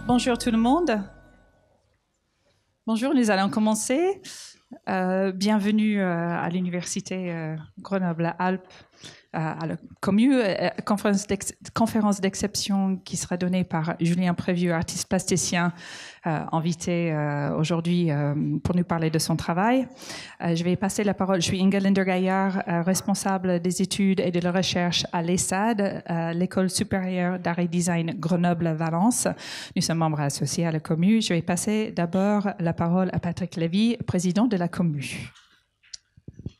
Bonjour tout le monde. Bonjour, nous allons commencer. Bienvenue à l'Université Grenoble-Alpes, à la conférence d'exception qui sera donnée par Julien Prévieux, artiste plasticien, invité aujourd'hui pour nous parler de son travail. Je vais passer la parole. Je suis Inga Linder-Gaillard, responsable des études et de la recherche à l'ESSAD, l'École supérieure d'art et design Grenoble-Valence. Nous sommes membres associés à la Commu. Je vais passer d'abord la parole à Patrick Lévy, président de la Commu.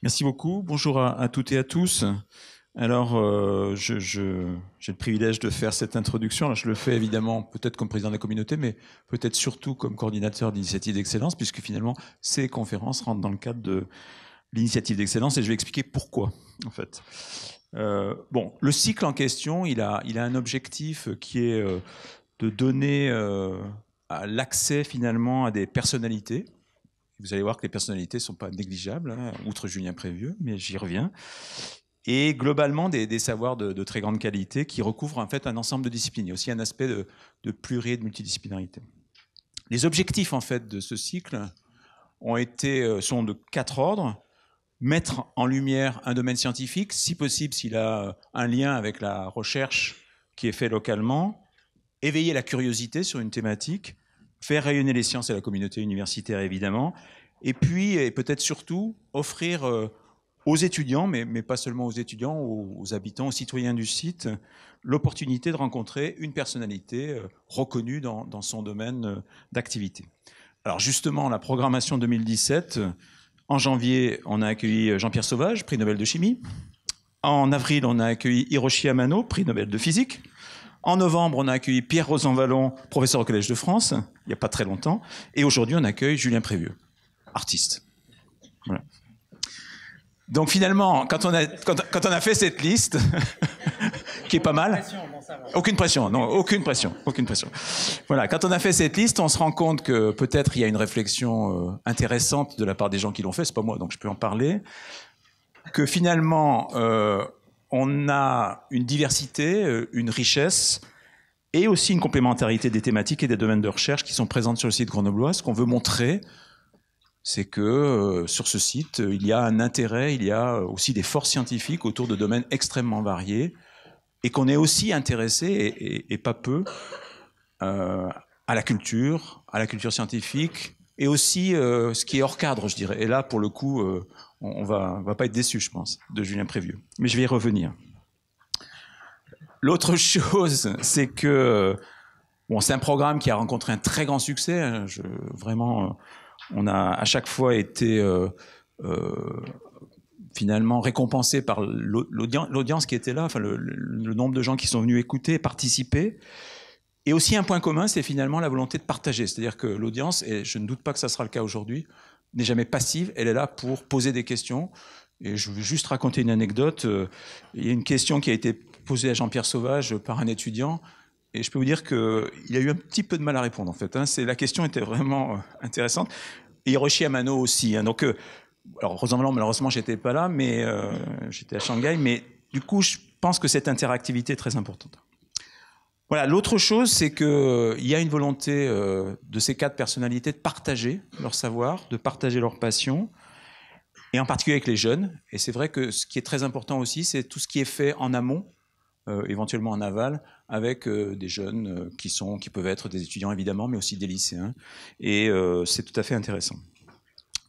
Merci beaucoup. Bonjour à toutes et à tous. Alors, j'ai le privilège de faire cette introduction. Alors, je le fais évidemment peut-être comme président de la communauté, mais peut-être surtout comme coordinateur d'initiative d'excellence, puisque finalement, ces conférences rentrent dans le cadre de l'initiative d'excellence, et je vais expliquer pourquoi, en fait. Bon, le cycle en question, il a un objectif qui est de donner l'accès finalement à des personnalités. Vous allez voir que les personnalités ne sont pas négligeables, hein, outre Julien Prévieux, mais j'y reviens. Et globalement, des savoirs de très grande qualité qui recouvrent en fait un ensemble de disciplines. Il y a aussi un aspect de pluri et de multidisciplinarité. Les objectifs en fait de ce cycle sont de 4 ordres. Mettre en lumière un domaine scientifique, si possible, s'il a un lien avec la recherche qui est faite localement. Éveiller la curiosité sur une thématique. Faire rayonner les sciences et la communauté universitaire, évidemment. Et puis, et peut-être surtout, offrir aux étudiants, mais pas seulement aux étudiants, aux habitants, aux citoyens du site, l'opportunité de rencontrer une personnalité reconnue dans son domaine d'activité. Alors justement, la programmation 2017, en janvier, on a accueilli Jean-Pierre Sauvage, prix Nobel de chimie. En avril, on a accueilli Hiroshi Amano, prix Nobel de physique. En novembre, on a accueilli Pierre Rosanvallon, professeur au Collège de France, il n'y a pas très longtemps. Et aujourd'hui, on accueille Julien Prévieux, artiste. Voilà. Donc finalement, quand on a fait cette liste, qui est pas mal, aucune pression, non, aucune pression. Voilà, quand on a fait cette liste, on se rend compte que peut-être il y a une réflexion intéressante de la part des gens qui l'ont fait, c'est pas moi, donc je peux en parler, que finalement, on a une diversité, une richesse, et aussi une complémentarité des thématiques et des domaines de recherche qui sont présentes sur le site grenoblois. Ce qu'on veut montrer, c'est que sur ce site, il y a un intérêt, il y a aussi des forces scientifiques autour de domaines extrêmement variés, et qu'on est aussi intéressé, et pas peu, à la culture scientifique, et aussi ce qui est hors cadre, je dirais. Et là, pour le coup, on va pas être déçu, je pense, de Julien Prévieux. Mais je vais y revenir. L'autre chose, c'est que bon, c'est un programme qui a rencontré un très grand succès. Hein, vraiment, on a à chaque fois été finalement récompensé par l'audience qui était là, enfin le nombre de gens qui sont venus écouter, participer. Et aussi un point commun, c'est finalement la volonté de partager. C'est-à-dire que l'audience, et je ne doute pas que ça sera le cas aujourd'hui, n'est jamais passive, elle est là pour poser des questions. Et je vais juste raconter une anecdote. Il y a une question qui a été posée à Jean-Pierre Sauvage par un étudiant, et je peux vous dire qu'il a eu un petit peu de mal à répondre, en fait. Hein. La question était vraiment intéressante. Et Hiroshi Amano aussi. Hein. Donc, alors, malheureusement, j'étais pas là, mais j'étais à Shanghai. Mais du coup, je pense que cette interactivité est très importante. Voilà, l'autre chose, c'est qu'il y a une volonté de ces 4 personnalités de partager leur savoir, de partager leur passion, et en particulier avec les jeunes. Et c'est vrai que ce qui est très important aussi, c'est tout ce qui est fait en amont, éventuellement en aval, avec des jeunes qui peuvent être des étudiants évidemment, mais aussi des lycéens. Et c'est tout à fait intéressant.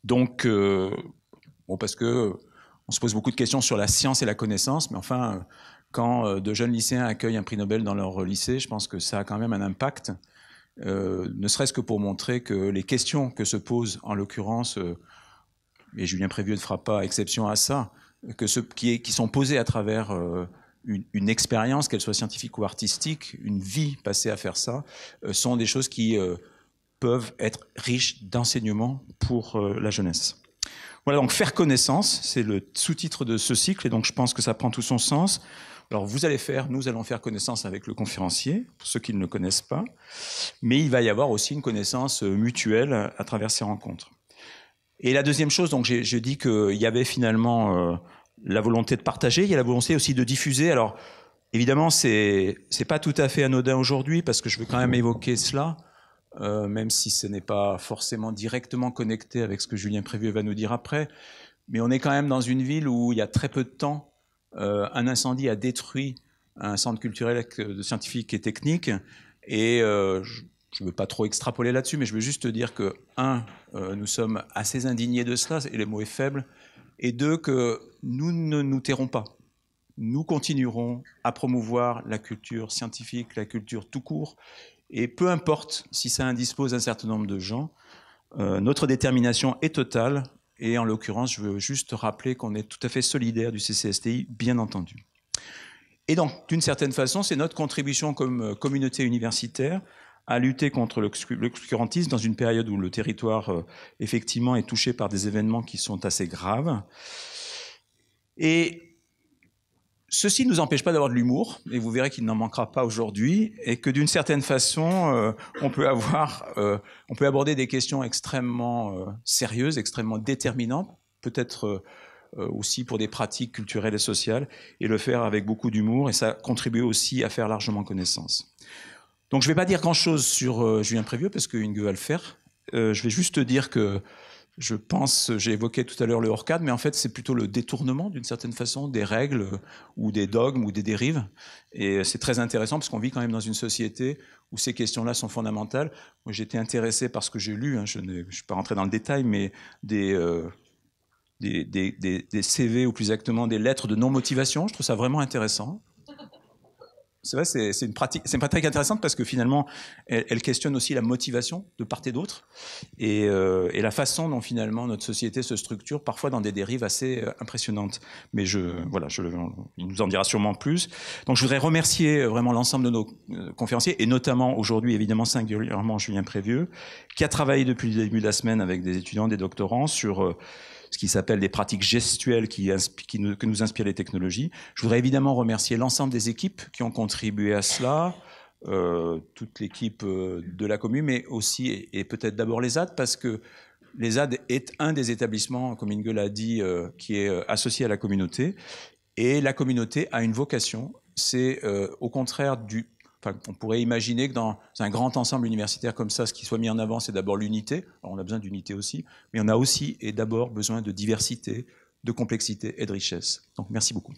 Donc, bon, parce que on se pose beaucoup de questions sur la science et la connaissance, mais enfin... Quand de jeunes lycéens accueillent un prix Nobel dans leur lycée, je pense que ça a quand même un impact, ne serait-ce que pour montrer que les questions que se posent, en l'occurrence, et Julien Prévieux ne fera pas exception à ça, que ceux qui sont posés à travers une expérience, qu'elle soit scientifique ou artistique, une vie passée à faire ça, sont des choses qui peuvent être riches d'enseignements pour la jeunesse. Voilà, donc faire connaissance, c'est le sous-titre de ce cycle, et donc je pense que ça prend tout son sens. Alors nous allons faire connaissance avec le conférencier, pour ceux qui ne le connaissent pas, mais il va y avoir aussi une connaissance mutuelle à travers ces rencontres. Et la deuxième chose, donc j'ai dit qu'il y avait finalement la volonté de partager, il y a la volonté aussi de diffuser. Alors évidemment, c'est pas tout à fait anodin aujourd'hui, parce que je veux quand même évoquer cela. même si ce n'est pas forcément directement connecté avec ce que Julien Prévieux va nous dire après. Mais on est quand même dans une ville où il y a très peu de temps, un incendie a détruit un centre culturel scientifique et technique. Et je ne veux pas trop extrapoler là-dessus, mais je veux juste dire que, nous sommes assez indignés de cela, et le mot est faible, et deux, que nous ne nous tairons pas. Nous continuerons à promouvoir la culture scientifique, la culture tout court, et peu importe si ça indispose un certain nombre de gens, notre détermination est totale, et en l'occurrence, je veux juste rappeler qu'on est tout à fait solidaire du CCSTI, bien entendu. Et donc, d'une certaine façon, c'est notre contribution comme communauté universitaire à lutter contre l'obscurantisme dans une période où le territoire, effectivement, est touché par des événements qui sont assez graves. Et ceci ne nous empêche pas d'avoir de l'humour, et vous verrez qu'il n'en manquera pas aujourd'hui, et que d'une certaine façon, on peut aborder des questions extrêmement sérieuses, extrêmement déterminantes, peut-être aussi pour des pratiques culturelles et sociales, et le faire avec beaucoup d'humour, et ça contribue aussi à faire largement connaissance. Donc je ne vais pas dire grand-chose sur Julien Prévieux, parce que Inge va le faire. Je vais juste dire que je pense, j'ai évoqué tout à l'heure le hors-cadre, mais en fait c'est plutôt le détournement d'une certaine façon des règles ou des dogmes ou des dérives. Et c'est très intéressant parce qu'on vit quand même dans une société où ces questions-là sont fondamentales. Moi j'ai été intéressé par ce que j'ai lu, je ne suis pas rentré dans le détail, mais des CV, ou plus exactement des lettres de non-motivation. Je trouve ça vraiment intéressant. C'est vrai, c'est une pratique intéressante parce que finalement, elle questionne aussi la motivation de part et d'autre et la façon dont finalement notre société se structure, parfois dans des dérives assez impressionnantes. Mais il nous en dira sûrement plus. Donc je voudrais remercier vraiment l'ensemble de nos conférenciers et notamment aujourd'hui, évidemment, singulièrement Julien Prévieux, qui a travaillé depuis le début de la semaine avec des étudiants, des doctorants sur ce qui s'appelle des pratiques gestuelles que nous inspirent les technologies. Je voudrais évidemment remercier l'ensemble des équipes qui ont contribué à cela, toute l'équipe de la commune, mais aussi, et peut-être d'abord les ZAD, parce que les ZAD est un des établissements, comme Inge l'a dit, qui est associé à la communauté. Et la communauté a une vocation, c'est au contraire on pourrait imaginer que dans un grand ensemble universitaire comme ça, ce qui soit mis en avant, c'est d'abord l'unité. Alors on a besoin d'unité aussi, mais on a aussi et d'abord besoin de diversité, de complexité et de richesse. Donc merci beaucoup.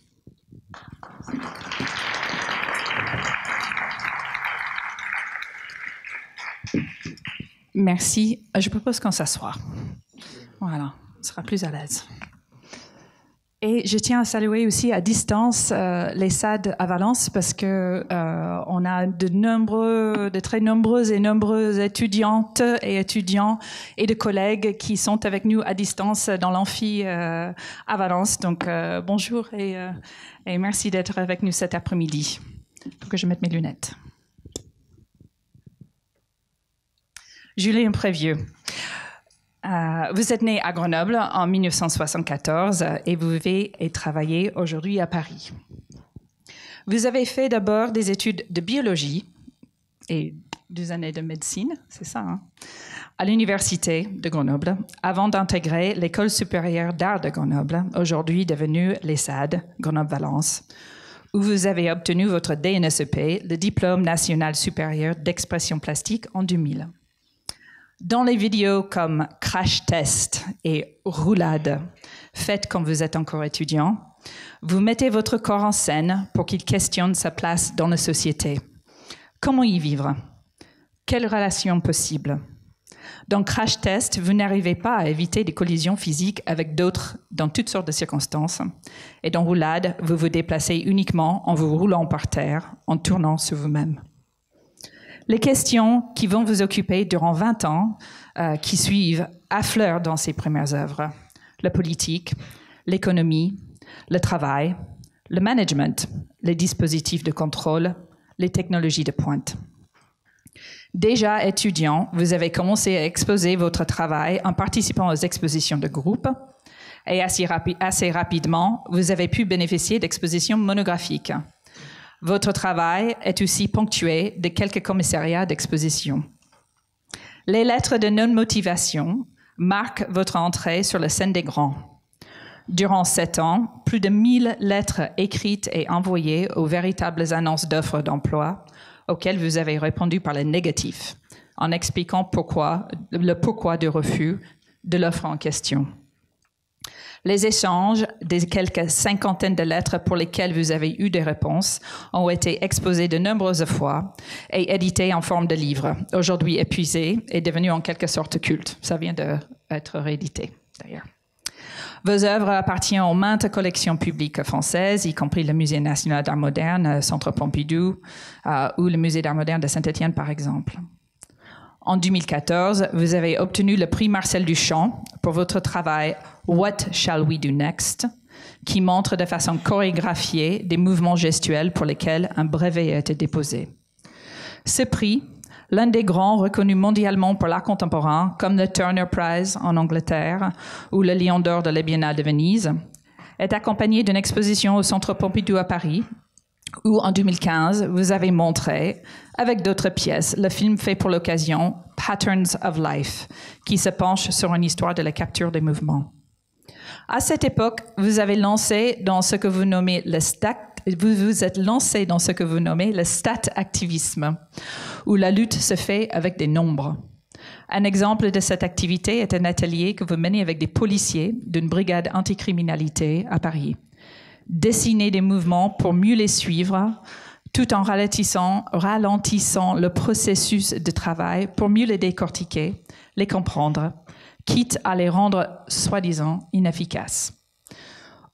Merci. Je propose qu'on s'assoie. Voilà, on sera plus à l'aise. Et je tiens à saluer aussi à distance les SAD à Valence parce que on a de très nombreuses étudiantes et étudiants et de collègues qui sont avec nous à distance dans l'amphi à Valence. Donc bonjour et merci d'être avec nous cet après-midi. Il faut que je mette mes lunettes. Julien Prévieux. Vous êtes né à Grenoble en 1974 et vous vivez et travaillez aujourd'hui à Paris. Vous avez fait d'abord des études de biologie et 2 années de médecine, c'est ça, hein, à l'université de Grenoble, avant d'intégrer l'École supérieure d'art de Grenoble, aujourd'hui devenue l'ESSAD, Grenoble-Valence, où vous avez obtenu votre DNSEP, le Diplôme national supérieur d'expression plastique, en 2000. Dans les vidéos comme Crash Test et Roulade, faites quand vous êtes encore étudiant, vous mettez votre corps en scène pour qu'il questionne sa place dans la société. Comment y vivre? Quelles relations possibles? Dans Crash Test, vous n'arrivez pas à éviter des collisions physiques avec d'autres dans toutes sortes de circonstances. Et dans Roulade, vous vous déplacez uniquement en vous roulant par terre, en tournant sur vous-même. Les questions qui vont vous occuper durant 20 ans qui suivent affleurent dans ces premières œuvres. La politique, l'économie, le travail, le management, les dispositifs de contrôle, les technologies de pointe. Déjà étudiant, vous avez commencé à exposer votre travail en participant aux expositions de groupe et assez rapidement, vous avez pu bénéficier d'expositions monographiques. Votre travail est aussi ponctué de quelques commissariats d'exposition. Les lettres de non-motivation marquent votre entrée sur la scène des grands. Durant 7 ans, plus de 1000 lettres écrites et envoyées aux véritables annonces d'offres d'emploi auxquelles vous avez répondu par le négatif, en expliquant le pourquoi du refus de l'offre en question. Les échanges des quelques cinquantaines de lettres pour lesquelles vous avez eu des réponses ont été exposés de nombreuses fois et édités en forme de livre, aujourd'hui épuisé et devenu en quelque sorte culte. Ça vient d'être réédité, d'ailleurs. Vos œuvres appartiennent aux maintes collections publiques françaises, y compris le Musée national d'art moderne, Centre Pompidou, ou le Musée d'art moderne de Saint-Étienne, par exemple. En 2014, vous avez obtenu le prix Marcel Duchamp pour votre travail « What Shall We Do Next ?», qui montre de façon chorégraphiée des mouvements gestuels pour lesquels un brevet a été déposé. Ce prix, l'un des grands reconnus mondialement pour l'art contemporain, comme le Turner Prize en Angleterre ou le Lion d'Or de la Biennale de Venise, est accompagné d'une exposition au Centre Pompidou à Paris, où en 2015, vous avez montré, avec d'autres pièces, le film fait pour l'occasion « Patterns of Life », qui se penche sur une histoire de la capture des mouvements. À cette époque, vous avez lancé dans ce que vous nommez le vous êtes lancé dans ce que vous nommez le stat-activisme, où la lutte se fait avec des nombres. Un exemple de cette activité est un atelier que vous menez avec des policiers d'une brigade anticriminalité à Paris. Dessiner des mouvements pour mieux les suivre, tout en ralentissant le processus de travail pour mieux les décortiquer, les comprendre, quitte à les rendre soi-disant inefficaces.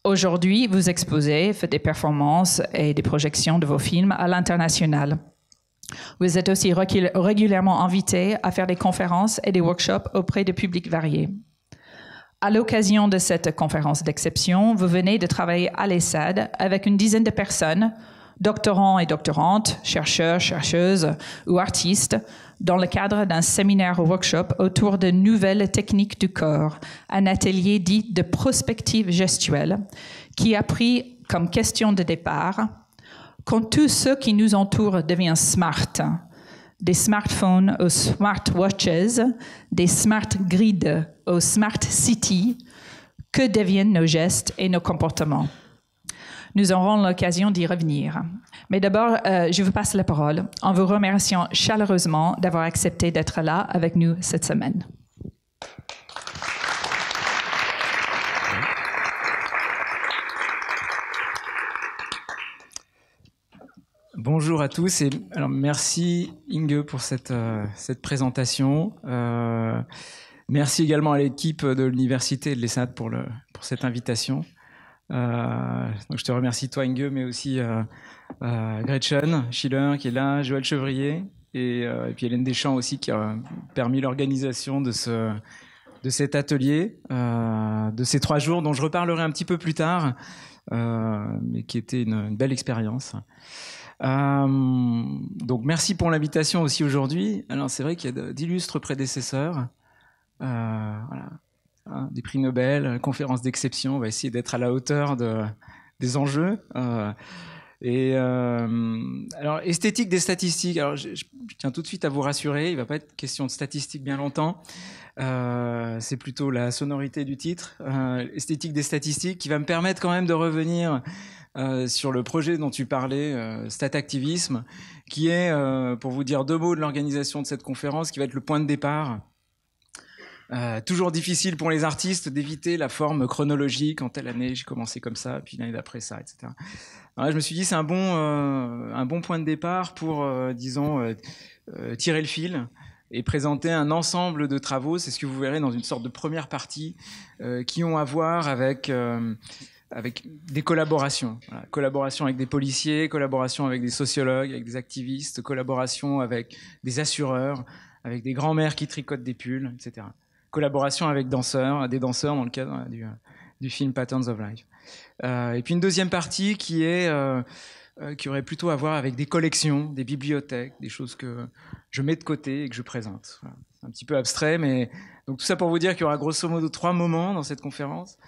Aujourd'hui, vous exposez, faites des performances et des projections de vos films à l'international. Vous êtes aussi régulièrement invité à faire des conférences et des workshops auprès de publics variés. À l'occasion de cette conférence d'exception, vous venez de travailler à l'ESSAD avec une dizaine de personnes, doctorants et doctorantes, chercheurs, chercheuses ou artistes, dans le cadre d'un séminaire workshop autour de nouvelles techniques du corps, un atelier dit de prospective gestuelle, qui a pris comme question de départ « Quand tout ce qui nous entoure devient smart », des smartphones aux smartwatches, des smart grids aux smart cities, que deviennent nos gestes et nos comportements? Nous aurons l'occasion d'y revenir. Mais d'abord, je vous passe la parole en vous remerciant chaleureusement d'avoir accepté d'être là avec nous cette semaine. Bonjour à tous et alors merci Inge pour cette présentation. Merci également à l'équipe de l'université et de l'ESSAD pour cette invitation. Donc je te remercie toi Inge, mais aussi Gretchen Schiller qui est là, Joël Chevrier et puis Hélène Deschamps aussi qui a permis l'organisation de cet atelier, de ces 3 jours dont je reparlerai un petit peu plus tard, mais qui était une belle expérience. Donc merci pour l'invitation aussi aujourd'hui. Alors c'est vrai qu'il y a d'illustres prédécesseurs, voilà, des prix Nobel, conférences d'exception. On va essayer d'être à la hauteur des enjeux. Alors esthétique des statistiques. Alors je tiens tout de suite à vous rassurer, il ne va pas être question de statistiques bien longtemps. C'est plutôt la sonorité du titre, esthétique des statistiques, qui va me permettre quand même de revenir sur le projet dont tu parlais, Stat-Activisme, qui est, pour vous dire 2 mots de l'organisation de cette conférence, qui va être le point de départ. Toujours difficile pour les artistes d'éviter la forme chronologique. En telle année, j'ai commencé comme ça, puis l'année d'après ça, etc. Alors là, je me suis dit, c'est un bon point de départ pour, disons, tirer le fil et présenter un ensemble de travaux. C'est ce que vous verrez dans une sorte de première partie qui ont à voir avec des collaborations. Voilà. Collaboration avec des policiers, collaboration avec des sociologues, avec des activistes, collaboration avec des assureurs, avec des grands-mères qui tricotent des pulls, etc. Collaboration avec des danseurs dans le cadre du film Patterns of Life. Et puis une deuxième partie qui aurait plutôt à voir avec des collections, des bibliothèques, des choses que je mets de côté et que je présente. Voilà. C'est un petit peu abstrait, mais donc tout ça pour vous dire qu'il y aura grosso modo 3 moments dans cette conférence.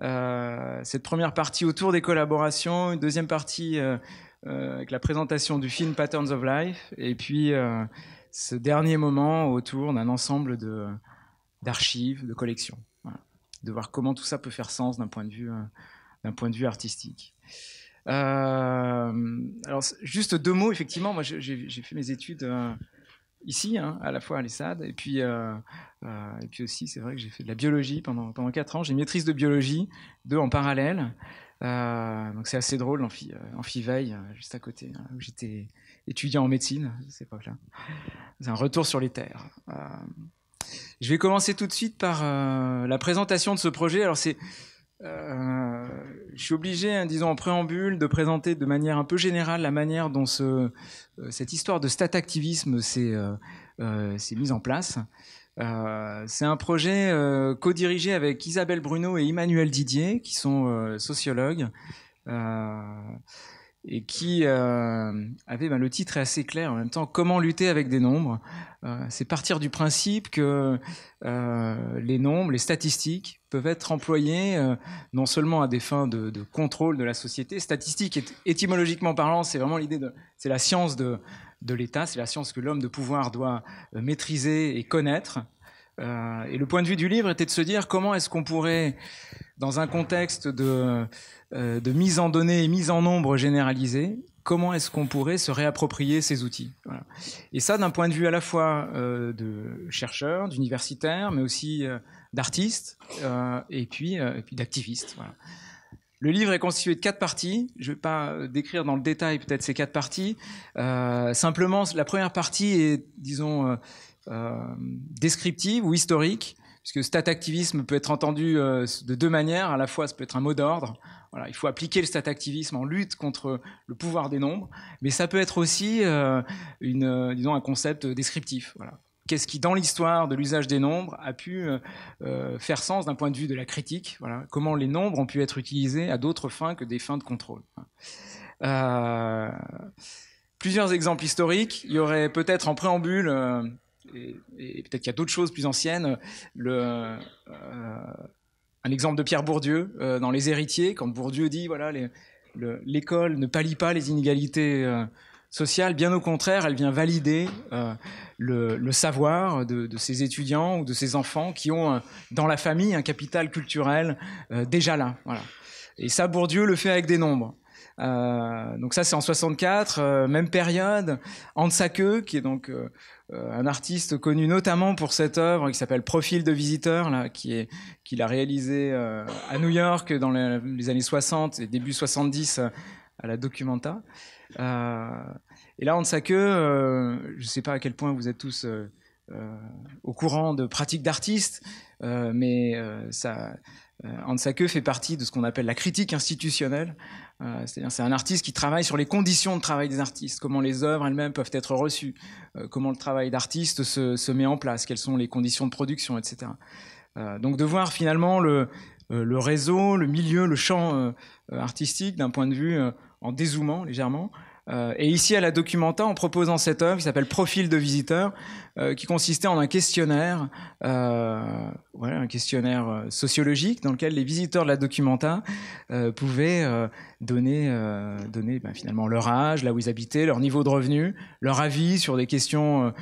Cette première partie autour des collaborations, une deuxième partie avec la présentation du film Patterns of Life, et puis ce dernier moment autour d'un ensemble d'archives, de collections. Voilà. De voir comment tout ça peut faire sens d'un point de vue artistique. Alors juste 2 mots, effectivement, moi j'ai fait mes études ici, hein, à la fois à l'ESSAD, et puis aussi, c'est vrai que j'ai fait de la biologie pendant 4 ans. J'ai une maîtrise de biologie, 2 en parallèle. Donc c'est assez drôle, l'amphi-veille, juste à côté, hein, où j'étais étudiant en médecine à cette époque-là. C'est un retour sur les terres. Je vais commencer tout de suite par la présentation de ce projet. Alors je suis obligé, hein, disons en préambule, de présenter de manière un peu générale la manière dont cette histoire de stat-activisme s'est mise en place. C'est un projet co-dirigé avec Isabelle Bruno et Emmanuel Didier, qui sont sociologues, et qui avait, le titre est assez clair en même temps, comment lutter avec des nombres. C'est partir du principe que les nombres, les statistiques peuvent être employés non seulement à des fins de contrôle de la société. Statistique, étymologiquement parlant, c'est vraiment l'idée c'est la science de l'État, c'est la science que l'homme de pouvoir doit maîtriser et connaître. Et le point de vue du livre était de se dire comment est-ce qu'on pourrait, dans un contexte de mise en données et mise en nombre généralisée, comment est-ce qu'on pourrait se réapproprier ces outils. Voilà. Et ça, d'un point de vue à la fois de chercheurs, d'universitaires, mais aussi d'artistes et puis d'activistes. Voilà. Le livre est constitué de 4 parties. Je ne vais pas décrire dans le détail peut-être ces 4 parties. Simplement, la première partie est, disons, descriptive ou historique, puisque stat-activisme peut être entendu de 2 manières. À la fois, ça peut être un mot d'ordre. Voilà, il faut appliquer le stat-activisme en lutte contre le pouvoir des nombres, mais ça peut être aussi disons, un concept descriptif. Voilà. Qu'est-ce qui, dans l'histoire de l'usage des nombres, a pu faire sens d'un point de vue de la critique. Voilà. Comment les nombres ont pu être utilisés à d'autres fins que des fins de contrôle. Plusieurs exemples historiques. Il y aurait peut-être en préambule, et peut-être qu'il y a d'autres choses plus anciennes, un exemple de Pierre Bourdieu dans Les Héritiers, quand Bourdieu dit voilà, l'école ne pallie pas les inégalités sociale, bien au contraire, elle vient valider le savoir de ces étudiants ou de ces enfants qui ont dans la famille un capital culturel déjà là. Voilà. Et ça, Bourdieu le fait avec des nombres. Donc ça, c'est en 64, même période. Hans Sacke, qui est donc un artiste connu notamment pour cette œuvre qui s'appelle Profil de visiteur, là, qu'il a réalisé à New York dans les années 60 et début 70 à la Documenta. Et là, Hans Sacke, je ne sais pas à quel point vous êtes tous au courant de pratiques d'artistes, mais Hans Sacke fait partie de ce qu'on appelle la critique institutionnelle. C'est-à-dire, c'est un artiste qui travaille sur les conditions de travail des artistes, comment les œuvres elles-mêmes peuvent être reçues, comment le travail d'artiste se met en place, quelles sont les conditions de production, etc. Donc de voir finalement le réseau, le milieu, le champ artistique d'un point de vue en dézoomant légèrement. Et ici, à la Documenta, en proposant cette œuvre qui s'appelle Profil de visiteur, qui consistait en un questionnaire, un questionnaire sociologique dans lequel les visiteurs de la Documenta pouvaient donner finalement leur âge, là où ils habitaient, leur niveau de revenu, leur avis sur des questions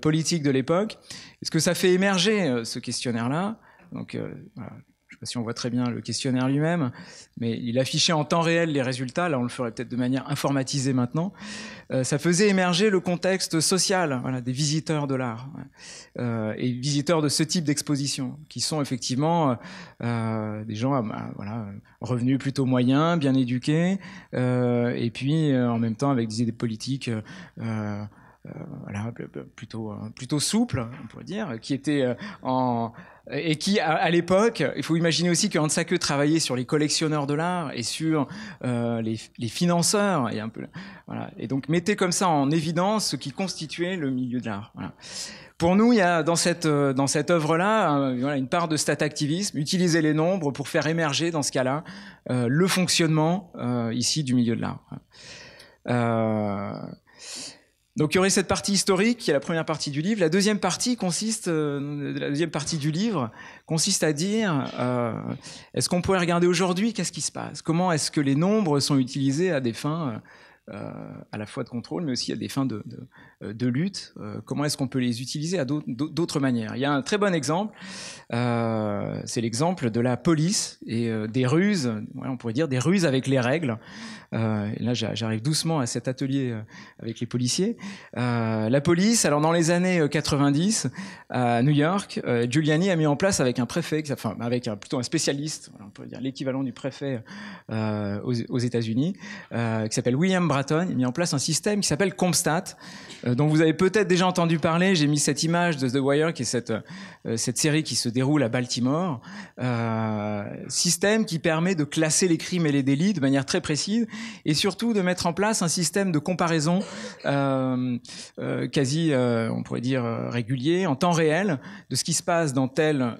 politiques de l'époque. Et ce que ça fait émerger, ce questionnaire-là, donc voilà. Je ne sais pas si on voit très bien le questionnaire lui-même, mais il affichait en temps réel les résultats. Là, on le ferait peut-être de manière informatisée maintenant. Ça faisait émerger le contexte social, voilà, des visiteurs de l'art et visiteurs de ce type d'exposition, qui sont effectivement des gens revenus plutôt moyens, bien éduqués, et puis en même temps avec des idées politiques plutôt souples, on pourrait dire, qui étaient et qui, à l'époque, il faut imaginer aussi que Hans Sacke travaillait sur les collectionneurs de l'art et sur les financeurs, et un peu, voilà, et donc mettait comme ça en évidence ce qui constituait le milieu de l'art. Voilà. Pour nous, il y a dans cette œuvre-là une part de stat-activisme, utiliser les nombres pour faire émerger, dans ce cas-là, le fonctionnement ici du milieu de l'art. Donc il y aurait cette partie historique, qui est la première partie du livre. La deuxième partie du livre consiste à dire est-ce qu'on pourrait regarder aujourd'hui qu'est-ce qui se passe ? Comment est-ce que les nombres sont utilisés à des fins à la fois de contrôle, mais aussi à des fins de lutte, comment est-ce qu'on peut les utiliser à d'autres manières. Il y a un très bon exemple, c'est l'exemple de la police et des ruses, on pourrait dire des ruses avec les règles. Et là, j'arrive doucement à cet atelier avec les policiers. La police, alors dans les années 90, à New York, Giuliani a mis en place avec un préfet, avec plutôt un spécialiste, on pourrait dire l'équivalent du préfet aux États-Unis, qui s'appelle William Bratton. Il a mis en place un système qui s'appelle CompStat, dont vous avez peut-être déjà entendu parler. J'ai mis cette image de The Wire, qui est cette série qui se déroule à Baltimore. Système qui permet de classer les crimes et les délits de manière très précise, et surtout de mettre en place un système de comparaison quasi, on pourrait dire, régulier, en temps réel, de ce qui se passe dans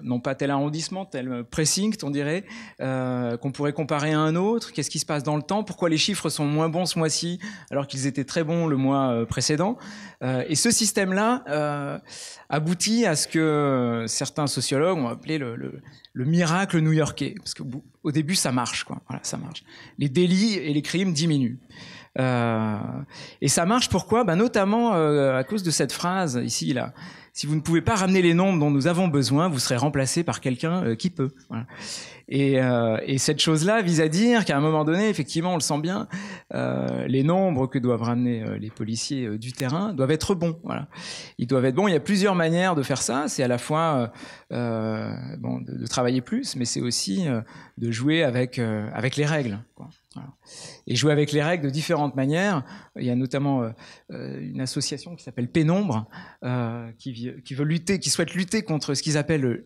non pas tel arrondissement, tel precinct, on dirait, qu'on pourrait comparer à un autre. Qu'est-ce qui se passe dans le temps? Pourquoi les chiffres sont moins bons ce mois-ci alors qu'ils étaient très bons le mois précédent? Et ce système-là aboutit à ce que certains sociologues ont appelé le miracle new-yorkais, parce qu'au début ça marche, quoi. Voilà, ça marche. Les délits et les crimes diminuent. Et ça marche pourquoi? Notamment à cause de cette phrase ici, là. Si vous ne pouvez pas ramener les nombres dont nous avons besoin, vous serez remplacé par quelqu'un qui peut. Voilà. Et cette chose-là vise à dire qu'à un moment donné, effectivement, on le sent bien, les nombres que doivent ramener les policiers du terrain doivent être bons. Voilà. Ils doivent être bons. Il y a plusieurs manières de faire ça. C'est à la fois de travailler plus, mais c'est aussi de jouer avec les règles, quoi. Voilà. Et jouer avec les règles de différentes manières. Il y a notamment une association qui s'appelle Pénombre, qui souhaite lutter contre ce qu'ils appellent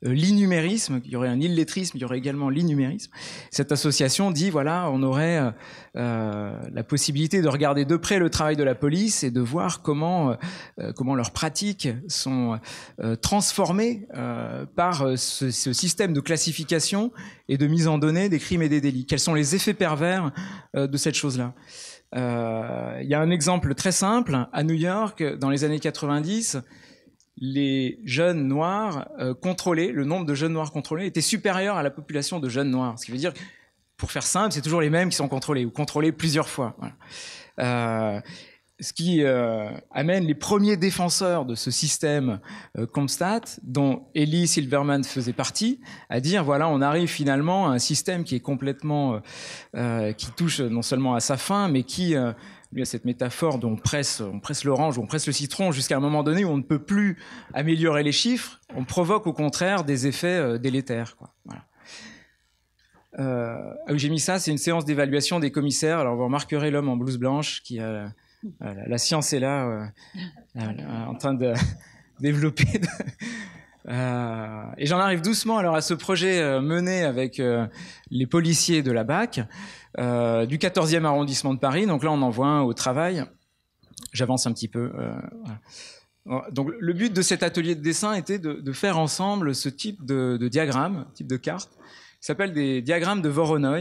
l'innumérisme. Il y aurait un illetrisme, il y aurait également l'innumérisme. Cette association dit, voilà, on aurait la possibilité de regarder de près le travail de la police et de voir comment leurs pratiques sont transformées par ce système de classification et de mise en données des crimes et des délits. Quels sont les effets pervers de cette chose-là? Il y a un exemple très simple. À New York, dans les années 90, les jeunes noirs contrôlés, le nombre de jeunes noirs contrôlés était supérieur à la population de jeunes noirs. Ce qui veut dire, pour faire simple, c'est toujours les mêmes qui sont contrôlés, ou contrôlés plusieurs fois. Voilà. Ce qui amène les premiers défenseurs de ce système CompStat, dont Ellie Silverman faisait partie, à dire, voilà, on arrive finalement à un système qui est complètement, qui touche non seulement à sa fin, mais qui, lui a cette métaphore dont on presse l'orange, on presse le citron jusqu'à un moment donné où on ne peut plus améliorer les chiffres, on provoque au contraire des effets délétères, quoi. Voilà. J'ai mis ça, c'est une séance d'évaluation des commissaires. Alors vous remarquerez l'homme en blouse blanche qui a... la science est là, en train de développer. Et j'en arrive doucement alors à ce projet mené avec les policiers de la BAC, du 14e arrondissement de Paris. Donc là, on en voit un au travail. J'avance un petit peu. Voilà. Donc le but de cet atelier de dessin était de faire ensemble ce type de diagramme, type de carte, qui s'appelle des diagrammes de Voronoi.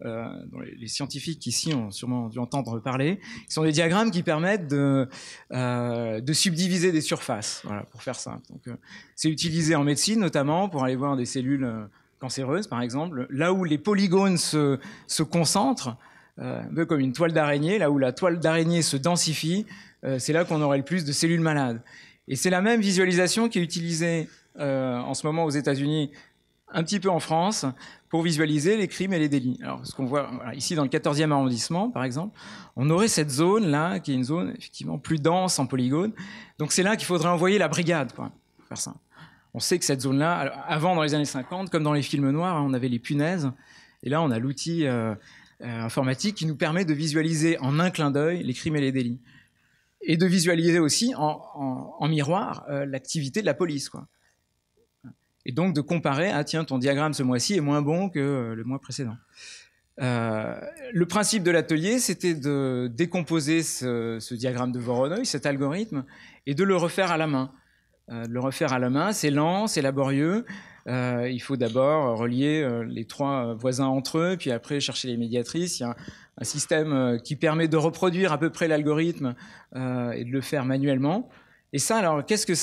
Dont les scientifiques ici ont sûrement dû entendre parler, qui sont des diagrammes qui permettent de subdiviser des surfaces, voilà, pour faire simple. Donc, c'est utilisé en médecine notamment pour aller voir des cellules cancéreuses, par exemple, là où les polygones se concentrent, un peu comme une toile d'araignée, là où la toile d'araignée se densifie, c'est là qu'on aurait le plus de cellules malades. Et c'est la même visualisation qui est utilisée en ce moment aux États-Unis, un petit peu en France, pour visualiser les crimes et les délits. Alors, ce qu'on voit voilà, ici dans le 14e arrondissement, par exemple, on aurait cette zone-là, qui est une zone effectivement plus dense en polygones. Donc, c'est là qu'il faudrait envoyer la brigade, quoi, pour faire ça. On sait que cette zone-là, avant, dans les années 50, comme dans les films noirs, on avait les punaises. Et là, on a l'outil informatique qui nous permet de visualiser en un clin d'œil les crimes et les délits. Et de visualiser aussi en miroir l'activité de la police, quoi. Et donc de comparer, ah tiens, ton diagramme ce mois-ci est moins bon que le mois précédent. Le principe de l'atelier, c'était de décomposer ce diagramme de Voronoi, cet algorithme, et de le refaire à la main. De le refaire à la main, c'est lent, c'est laborieux. Il faut d'abord relier les trois voisins entre eux, puis après chercher les médiatrices. Il y a un système qui permet de reproduire à peu près l'algorithme et de le faire manuellement. Et ça, alors, qu'est-ce que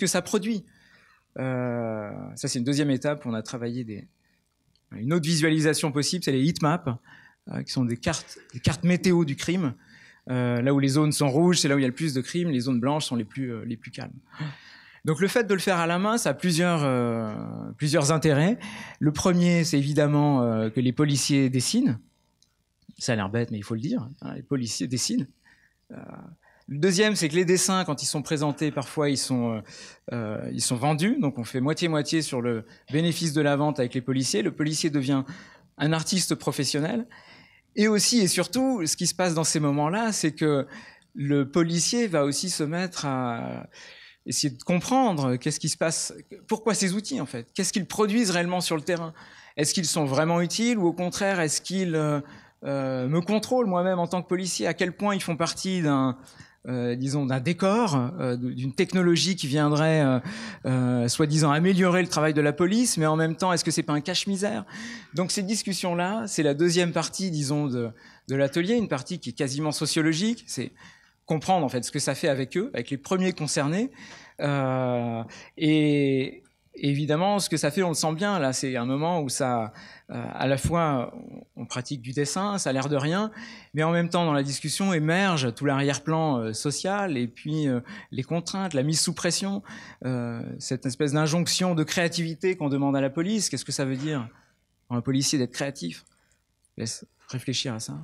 ça produit ? Ça, c'est une deuxième étape. On a travaillé une autre visualisation possible, c'est les heatmaps, qui sont des cartes météo du crime. Là où les zones sont rouges, c'est là où il y a le plus de crimes. Les zones blanches sont les plus calmes. Donc le fait de le faire à la main, ça a plusieurs intérêts. Le premier, c'est évidemment que les policiers dessinent. Ça a l'air bête, mais il faut le dire. Hein, les policiers dessinent. Le deuxième, c'est que les dessins, quand ils sont présentés, parfois ils sont vendus. Donc on fait moitié-moitié sur le bénéfice de la vente avec les policiers. Le policier devient un artiste professionnel. Et aussi et surtout, ce qui se passe dans ces moments-là, c'est que le policier va aussi se mettre à essayer de comprendre qu'est-ce qui se passe, pourquoi ces outils en fait, qu'est-ce qu'ils produisent réellement sur le terrain. Est-ce qu'ils sont vraiment utiles ou au contraire, est-ce qu'ils me contrôlent moi-même en tant que policier? À quel point ils font partie d'un décor, d'une technologie qui viendrait soi-disant améliorer le travail de la police, mais en même temps, est-ce que c'est pas un cache-misère? Donc ces discussions-là, c'est la deuxième partie, disons, de l'atelier, une partie qui est quasiment sociologique, c'est comprendre en fait ce que ça fait avec eux, avec les premiers concernés, et évidemment ce que ça fait, on le sent bien là, c'est un moment où ça, à la fois on pratique du dessin, ça a l'air de rien, mais en même temps dans la discussion émerge tout l'arrière-plan social et puis les contraintes, la mise sous pression, cette espèce d'injonction de créativité qu'on demande à la police. Qu'est-ce que ça veut dire pour un policier d'être créatif? Laisse réfléchir à ça.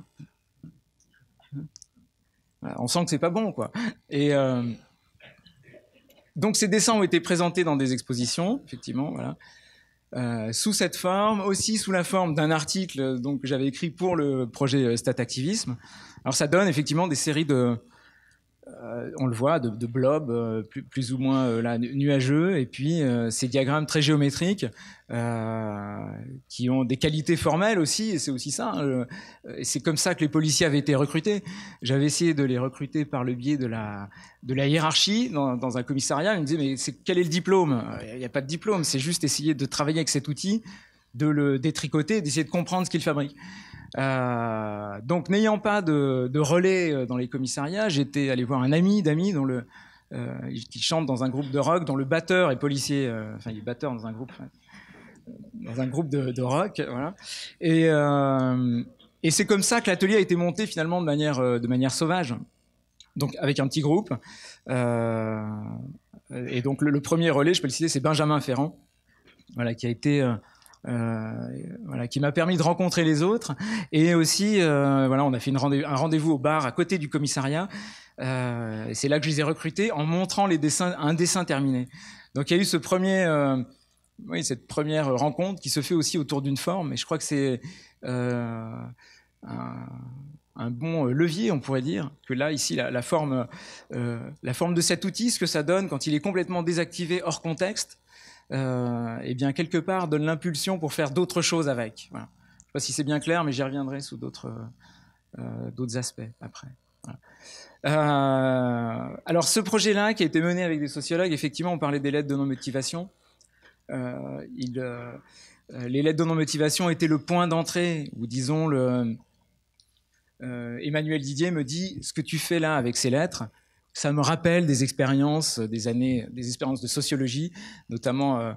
On sent que c'est pas bon, quoi. Et donc ces dessins ont été présentés dans des expositions, effectivement, voilà, sous cette forme, aussi sous la forme d'un article donc que j'avais écrit pour le projet StatActivisme. Alors ça donne effectivement des séries de, on le voit, de blobs plus ou moins là, nuageux, et puis ces diagrammes très géométriques qui ont des qualités formelles aussi, et c'est aussi ça. Et c'est comme ça que les policiers avaient été recrutés. J'avais essayé de les recruter par le biais de la hiérarchie dans un commissariat. Ils me disaient, mais quel est le diplôme? Il n'y a pas de diplôme, c'est juste essayer de travailler avec cet outil, de le détricoter, d'essayer de comprendre ce qu'il fabrique. Donc n'ayant pas de relais dans les commissariats, j'étais allé voir un ami d'amis qui chante dans un groupe de rock, dont le batteur est policier, enfin il est batteur dans un groupe de rock, voilà. Et c'est comme ça que l'atelier a été monté finalement de manière sauvage, donc avec un petit groupe. Et donc le premier relais, je peux le citer, c'est Benjamin Ferrand, voilà, qui a été voilà, qui m'a permis de rencontrer les autres, et aussi voilà, on a fait un rendez-vous au bar à côté du commissariat, et c'est là que je les ai recrutés en montrant un dessin terminé. Donc il y a eu cette première rencontre qui se fait aussi autour d'une forme, et je crois que c'est un bon levier, on pourrait dire, que là, ici, la forme de cet outil, ce que ça donne quand il est complètement désactivé hors contexte, et bien quelque part donne l'impulsion pour faire d'autres choses avec. Voilà. Je ne sais pas si c'est bien clair, mais j'y reviendrai sous d'autres aspects après. Voilà. Alors ce projet-là, qui a été mené avec des sociologues, effectivement, on parlait des lettres de non-motivation. Les lettres de non-motivation étaient le point d'entrée, ou disons, Emmanuel Didier me dit, ce que tu fais là avec ces lettres, ça me rappelle des expériences, des expériences de sociologie, notamment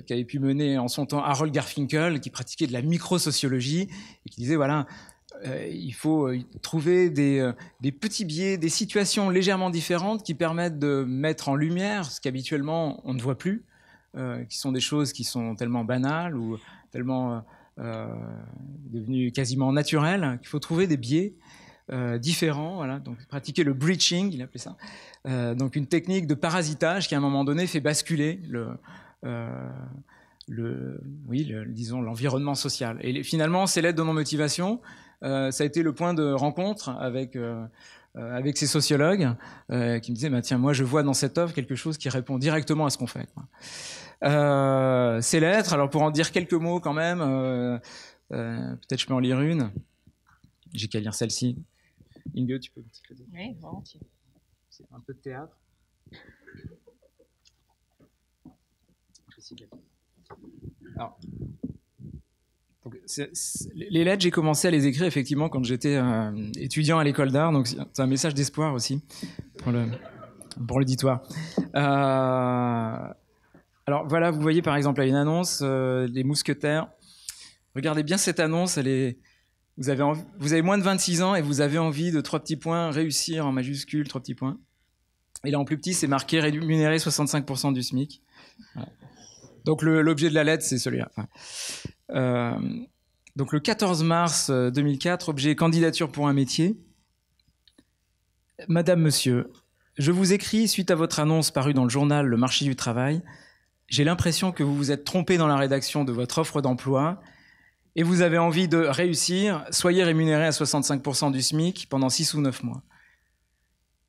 qu'avait pu mener en son temps Harold Garfinkel, qui pratiquait de la microsociologie, et qui disait, voilà, il faut trouver des petits biais, des situations légèrement différentes qui permettent de mettre en lumière ce qu'habituellement on ne voit plus, qui sont des choses qui sont tellement banales ou tellement devenues quasiment naturelles, qu'il faut trouver des biais différents, voilà. Donc pratiquer le breaching, il appelait ça, donc une technique de parasitage qui à un moment donné fait basculer disons l'environnement social. Et finalement, ces lettres de non-motivation, ça a été le point de rencontre avec ces sociologues qui me disaient, bah, tiens, moi je vois dans cette œuvre quelque chose qui répond directement à ce qu'on fait, quoi. Ces lettres, alors pour en dire quelques mots quand même, peut-être je peux en lire une. J'ai qu'à lire celle-ci. Inge, tu peux me dire? Oui, volontiers. C'est un peu de théâtre. Alors, donc, les lettres, j'ai commencé à les écrire effectivement quand j'étais étudiant à l'école d'art, donc c'est un message d'espoir aussi pour l'auditoire. Alors voilà, vous voyez par exemple là une annonce, les mousquetaires. Regardez bien cette annonce, elle est Vous avez moins de 26 ans et vous avez envie de 3 petits points, réussir en majuscule, 3 petits points. Et là, en plus petit, c'est marqué rémunérer 65% du SMIC. Voilà. Donc, l'objet de la lettre, c'est celui-là. Donc, le 14 mars 2004, objet candidature pour un métier. Madame, monsieur, je vous écris suite à votre annonce parue dans le journal Le Marché du Travail. J'ai l'impression que vous vous êtes trompé dans la rédaction de votre offre d'emploi et vous avez envie de réussir, soyez rémunéré à 65% du SMIC pendant 6 ou 9 mois.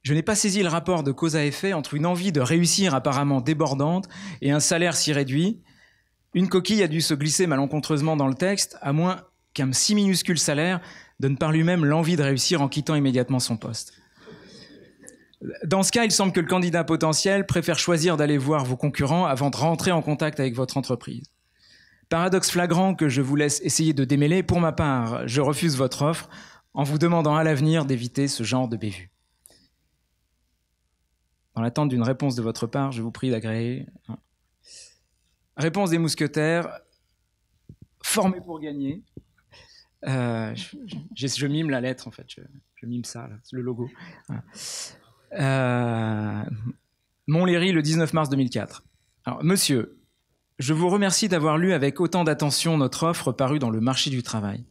Je n'ai pas saisi le rapport de cause à effet entre une envie de réussir apparemment débordante et un salaire si réduit. Une coquille a dû se glisser malencontreusement dans le texte, à moins qu'un si minuscule salaire donne par lui-même l'envie de réussir en quittant immédiatement son poste. Dans ce cas, il semble que le candidat potentiel préfère choisir d'aller voir vos concurrents avant de rentrer en contact avec votre entreprise. Paradoxe flagrant que je vous laisse essayer de démêler. Pour ma part, je refuse votre offre en vous demandant à l'avenir d'éviter ce genre de bévue. Dans l'attente d'une réponse de votre part, je vous prie d'agréer. Réponse des mousquetaires. Formé pour gagner. Je mime la lettre, en fait. Je mime ça, là, le logo. Montlhéry, le 19 mars 2004. Alors, monsieur, je vous remercie d'avoir lu avec autant d'attention notre offre parue dans le Marché du Travail.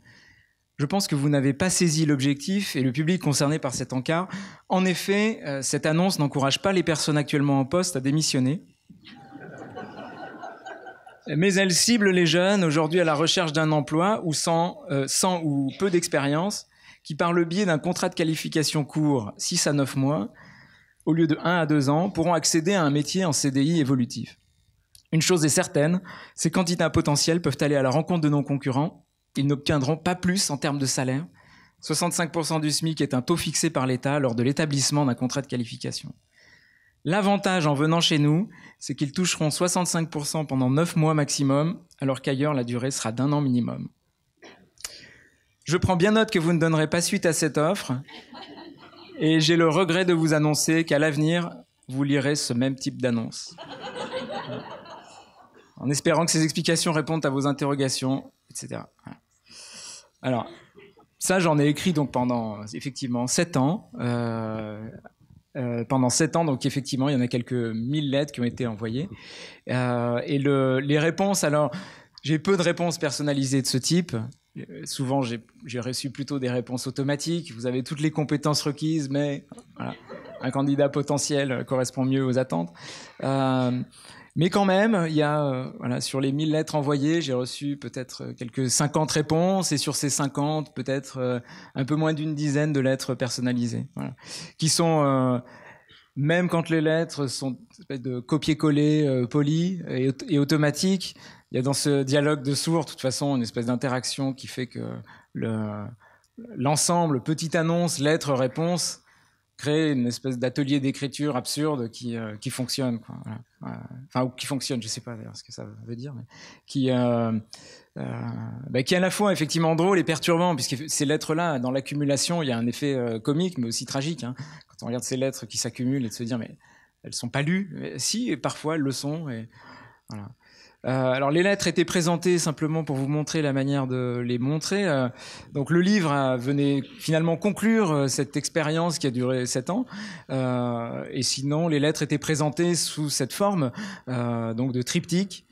Je pense que vous n'avez pas saisi l'objectif et le public concerné par cet encart. En effet, cette annonce n'encourage pas les personnes actuellement en poste à démissionner. Mais elle cible les jeunes aujourd'hui à la recherche d'un emploi ou sans ou peu d'expérience, qui par le biais d'un contrat de qualification court, 6 à 9 mois, au lieu de 1 à 2 ans, pourront accéder à un métier en CDI évolutif. Une chose est certaine, ces candidats potentiels peuvent aller à la rencontre de nos concurrents. Ils n'obtiendront pas plus en termes de salaire. 65% du SMIC est un taux fixé par l'État lors de l'établissement d'un contrat de qualification. L'avantage en venant chez nous, c'est qu'ils toucheront 65% pendant 9 mois maximum, alors qu'ailleurs, la durée sera d'1 an minimum. Je prends bien note que vous ne donnerez pas suite à cette offre et j'ai le regret de vous annoncer qu'à l'avenir, vous lirez ce même type d'annonce. En espérant que ces explications répondent à vos interrogations, etc. Alors, ça, j'en ai écrit donc pendant, effectivement, 7 ans. Pendant 7 ans, donc effectivement, il y en a quelques 1000 lettres qui ont été envoyées. Et les réponses, alors, j'ai peu de réponses personnalisées de ce type. Souvent, j'ai reçu plutôt des réponses automatiques. Vous avez toutes les compétences requises, mais voilà, un candidat potentiel correspond mieux aux attentes. Mais quand même, il y a, voilà, sur les 1000 lettres envoyées, j'ai reçu peut-être quelques 50 réponses, et sur ces 50, peut-être un peu moins d'une dizaine de lettres personnalisées, voilà, qui sont, même quand les lettres sont de copier-coller poli et automatique, il y a dans ce dialogue de sourds, de toute façon, une espèce d'interaction qui fait que l'ensemble, petite annonce, lettre, réponse, crée une espèce d'atelier d'écriture absurde qui fonctionne, quoi. Voilà. Enfin, ou qui fonctionne, je sais pas d'ailleurs ce que ça veut dire, mais qui est à la fois effectivement drôle et perturbant, puisque ces lettres-là, dans l'accumulation, il y a un effet comique, mais aussi tragique, hein, quand on regarde ces lettres qui s'accumulent et de se dire, mais elles sont pas lues. Mais, si, et parfois elles le sont. Et voilà. Alors les lettres étaient présentées simplement pour vous montrer la manière de les montrer. Donc le livre venait finalement conclure cette expérience qui a duré 7 ans. Et sinon, les lettres étaient présentées sous cette forme donc de triptyque,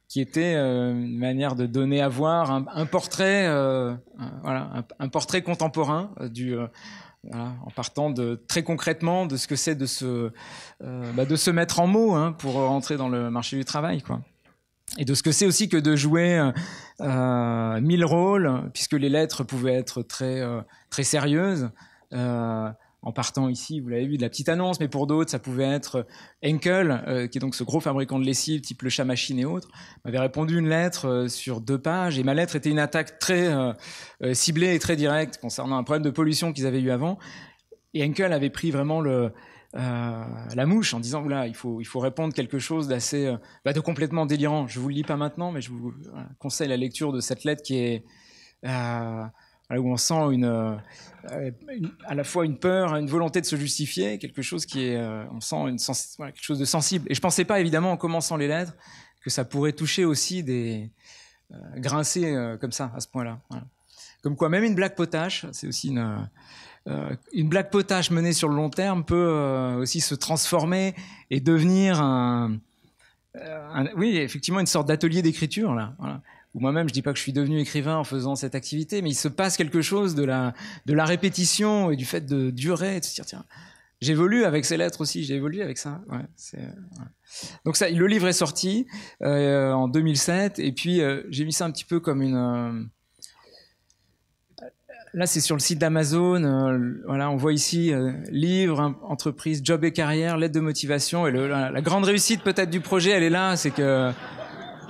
qui était une manière de donner à voir un portrait, voilà, un portrait contemporain voilà, en partant très concrètement de ce que c'est de se mettre en mots, hein, pour rentrer dans le marché du travail, quoi. Et de ce que c'est aussi que de jouer 1000 rôles, puisque les lettres pouvaient être très sérieuses, en partant ici, vous l'avez vu, de la petite annonce, mais pour d'autres, ça pouvait être Henkel, qui est donc ce gros fabricant de lessive, type Le Chat Machine et autres, m'avait répondu une lettre sur 2 pages, et ma lettre était une attaque très ciblée et très directe concernant un problème de pollution qu'ils avaient eu avant, et Henkel avait pris vraiment la mouche en disant voilà, il faut répondre quelque chose d'assez de complètement délirant. Je vous le lis pas maintenant, mais je vous conseille la lecture de cette lettre qui est où on sent à la fois une peur, une volonté de se justifier, quelque chose qui est on sent quelque chose de sensible. Et je pensais pas évidemment en commençant les lettres que ça pourrait toucher aussi des grincer comme ça à ce point-là. Voilà. Comme quoi, même une blague potache, c'est aussi une blague potache menée sur le long terme peut aussi se transformer et devenir oui, effectivement, une sorte d'atelier d'écriture, là. Voilà. Moi-même, je dis pas que je suis devenu écrivain en faisant cette activité, mais il se passe quelque chose de la répétition et du fait de durer, et de se dire, tiens, j'évolue avec ces lettres aussi, j'ai évolué avec ça. Ouais, ouais. Donc ça, le livre est sorti en 2007, et puis j'ai mis ça un petit peu comme une... Là, c'est sur le site d'Amazon. Voilà, on voit ici livre, entreprise, job et carrière, lettre de motivation. Et la grande réussite peut-être du projet, elle est là, c'est que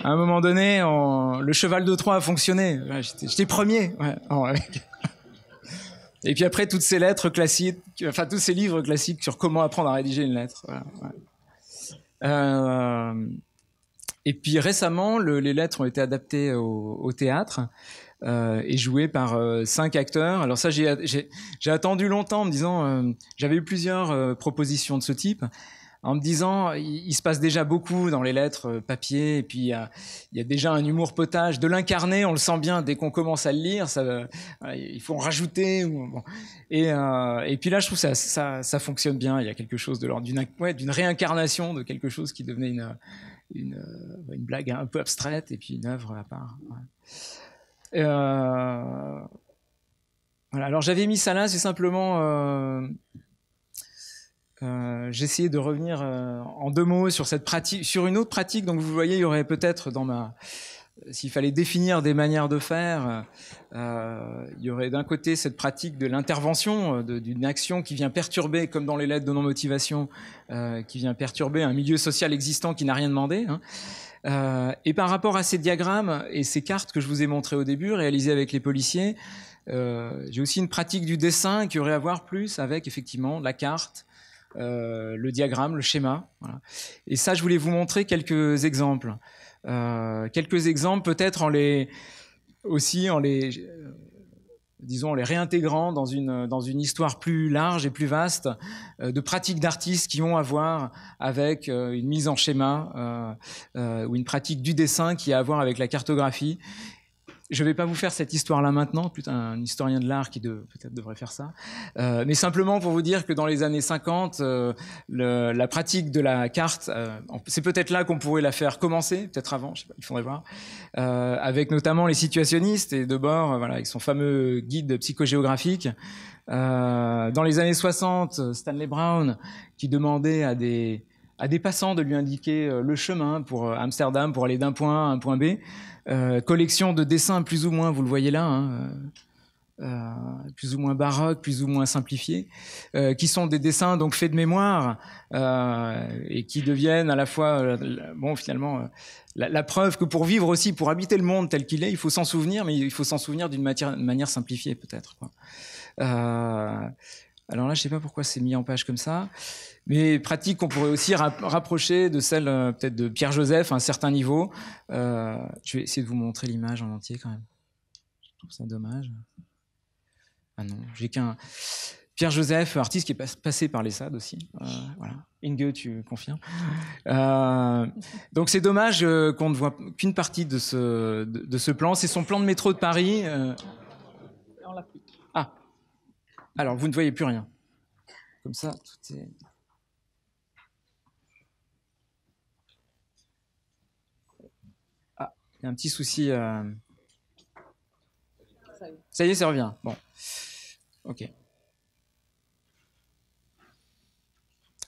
à un moment donné, le cheval de Troie a fonctionné. Ouais, j'étais premier. Ouais, et puis après, toutes ces lettres classiques, enfin tous ces livres classiques sur comment apprendre à rédiger une lettre. Voilà, ouais. Et puis récemment, les lettres ont été adaptées au théâtre. Et joué par 5 acteurs. Alors ça, j'ai attendu longtemps en me disant, j'avais eu plusieurs propositions de ce type, en me disant, il se passe déjà beaucoup dans les lettres papier, et puis il y a déjà un humour potage. De l'incarner, on le sent bien dès qu'on commence à le lire, il faut en rajouter. Bon. Et puis là, je trouve que ça fonctionne bien. Il y a quelque chose de l'ordre d'une réincarnation de quelque chose qui devenait une blague un peu abstraite, et puis une œuvre à part. Ouais. Voilà. Alors j'avais mis ça là, c'est simplement j'ai essayé de revenir en 2 mots sur cette pratique, sur une autre pratique. Donc vous voyez, il y aurait peut-être s'il fallait définir des manières de faire, il y aurait d'un côté cette pratique de l'intervention, d'une action qui vient perturber, comme dans les lettres de non-motivation, qui vient perturber un milieu social existant qui n'a rien demandé, hein. Et par rapport à ces diagrammes et ces cartes que je vous ai montrées au début, réalisées avec les policiers, j'ai aussi une pratique du dessin qui aurait à voir plus avec effectivement la carte, le diagramme, le schéma. Voilà. Et ça, je voulais vous montrer quelques exemples. Quelques exemples peut-être en les réintégrant dans une histoire plus large et plus vaste de pratiques d'artistes qui ont à voir avec une mise en schéma ou une pratique du dessin qui a à voir avec la cartographie. Je ne vais pas vous faire cette histoire-là maintenant, plutôt un historien de l'art qui peut-être devrait faire ça, mais simplement pour vous dire que dans les années 50, la pratique de la carte, c'est peut-être là qu'on pourrait la faire commencer, peut-être avant, je sais pas, il faudrait voir, avec notamment les situationnistes et Debord, voilà, avec son fameux guide psychogéographique. Dans les années 60, Stanley Brown, qui demandait à des passants de lui indiquer le chemin pour Amsterdam, pour aller d'un point à un point B. Collection de dessins plus ou moins, vous le voyez là, hein, plus ou moins baroques, plus ou moins simplifiés, qui sont des dessins donc faits de mémoire et qui deviennent à la fois, finalement, la preuve que pour vivre aussi, pour habiter le monde tel qu'il est, il faut s'en souvenir, mais il faut s'en souvenir d'une manière simplifiée peut-être, quoi. Alors là, je ne sais pas pourquoi c'est mis en page comme ça, mais pratique qu'on pourrait aussi rapprocher de celle peut-être de Pierre Joseph à un certain niveau. Je vais essayer de vous montrer l'image en entier quand même. Je trouve ça dommage. Ah non, j'ai qu'un... Pierre Joseph, artiste qui est passé par l'ESSAD aussi. Voilà. Inge, tu confirmes. Donc c'est dommage qu'on ne voit qu'une partie de ce plan. C'est son plan de métro de Paris. On l'a plus. Ah, alors vous ne voyez plus rien. Comme ça, tout est... Ah, il y a un petit souci. Ça y est, ça revient. Bon, ok.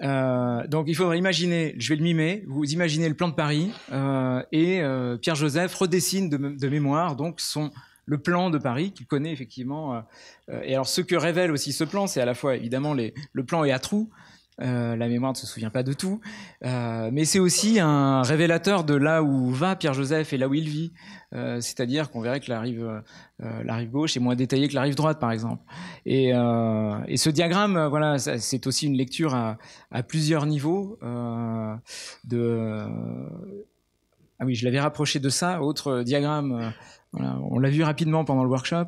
Donc il faudrait imaginer, je vais le mimer, vous imaginez le plan de Paris et Pierre Joseph redessine de mémoire donc le plan de Paris qu'il connaît effectivement. Et alors ce que révèle aussi ce plan, c'est à la fois évidemment le plan est à trous, la mémoire ne se souvient pas de tout, mais c'est aussi un révélateur de là où va Pierre Joseph et là où il vit. C'est-à-dire qu'on verrait que la rive gauche est moins détaillée que la rive droite, par exemple. Et ce diagramme, voilà, c'est aussi une lecture à plusieurs niveaux. Ah oui, je l'avais rapproché de ça. Autre diagramme, voilà, on l'a vu rapidement pendant le workshop.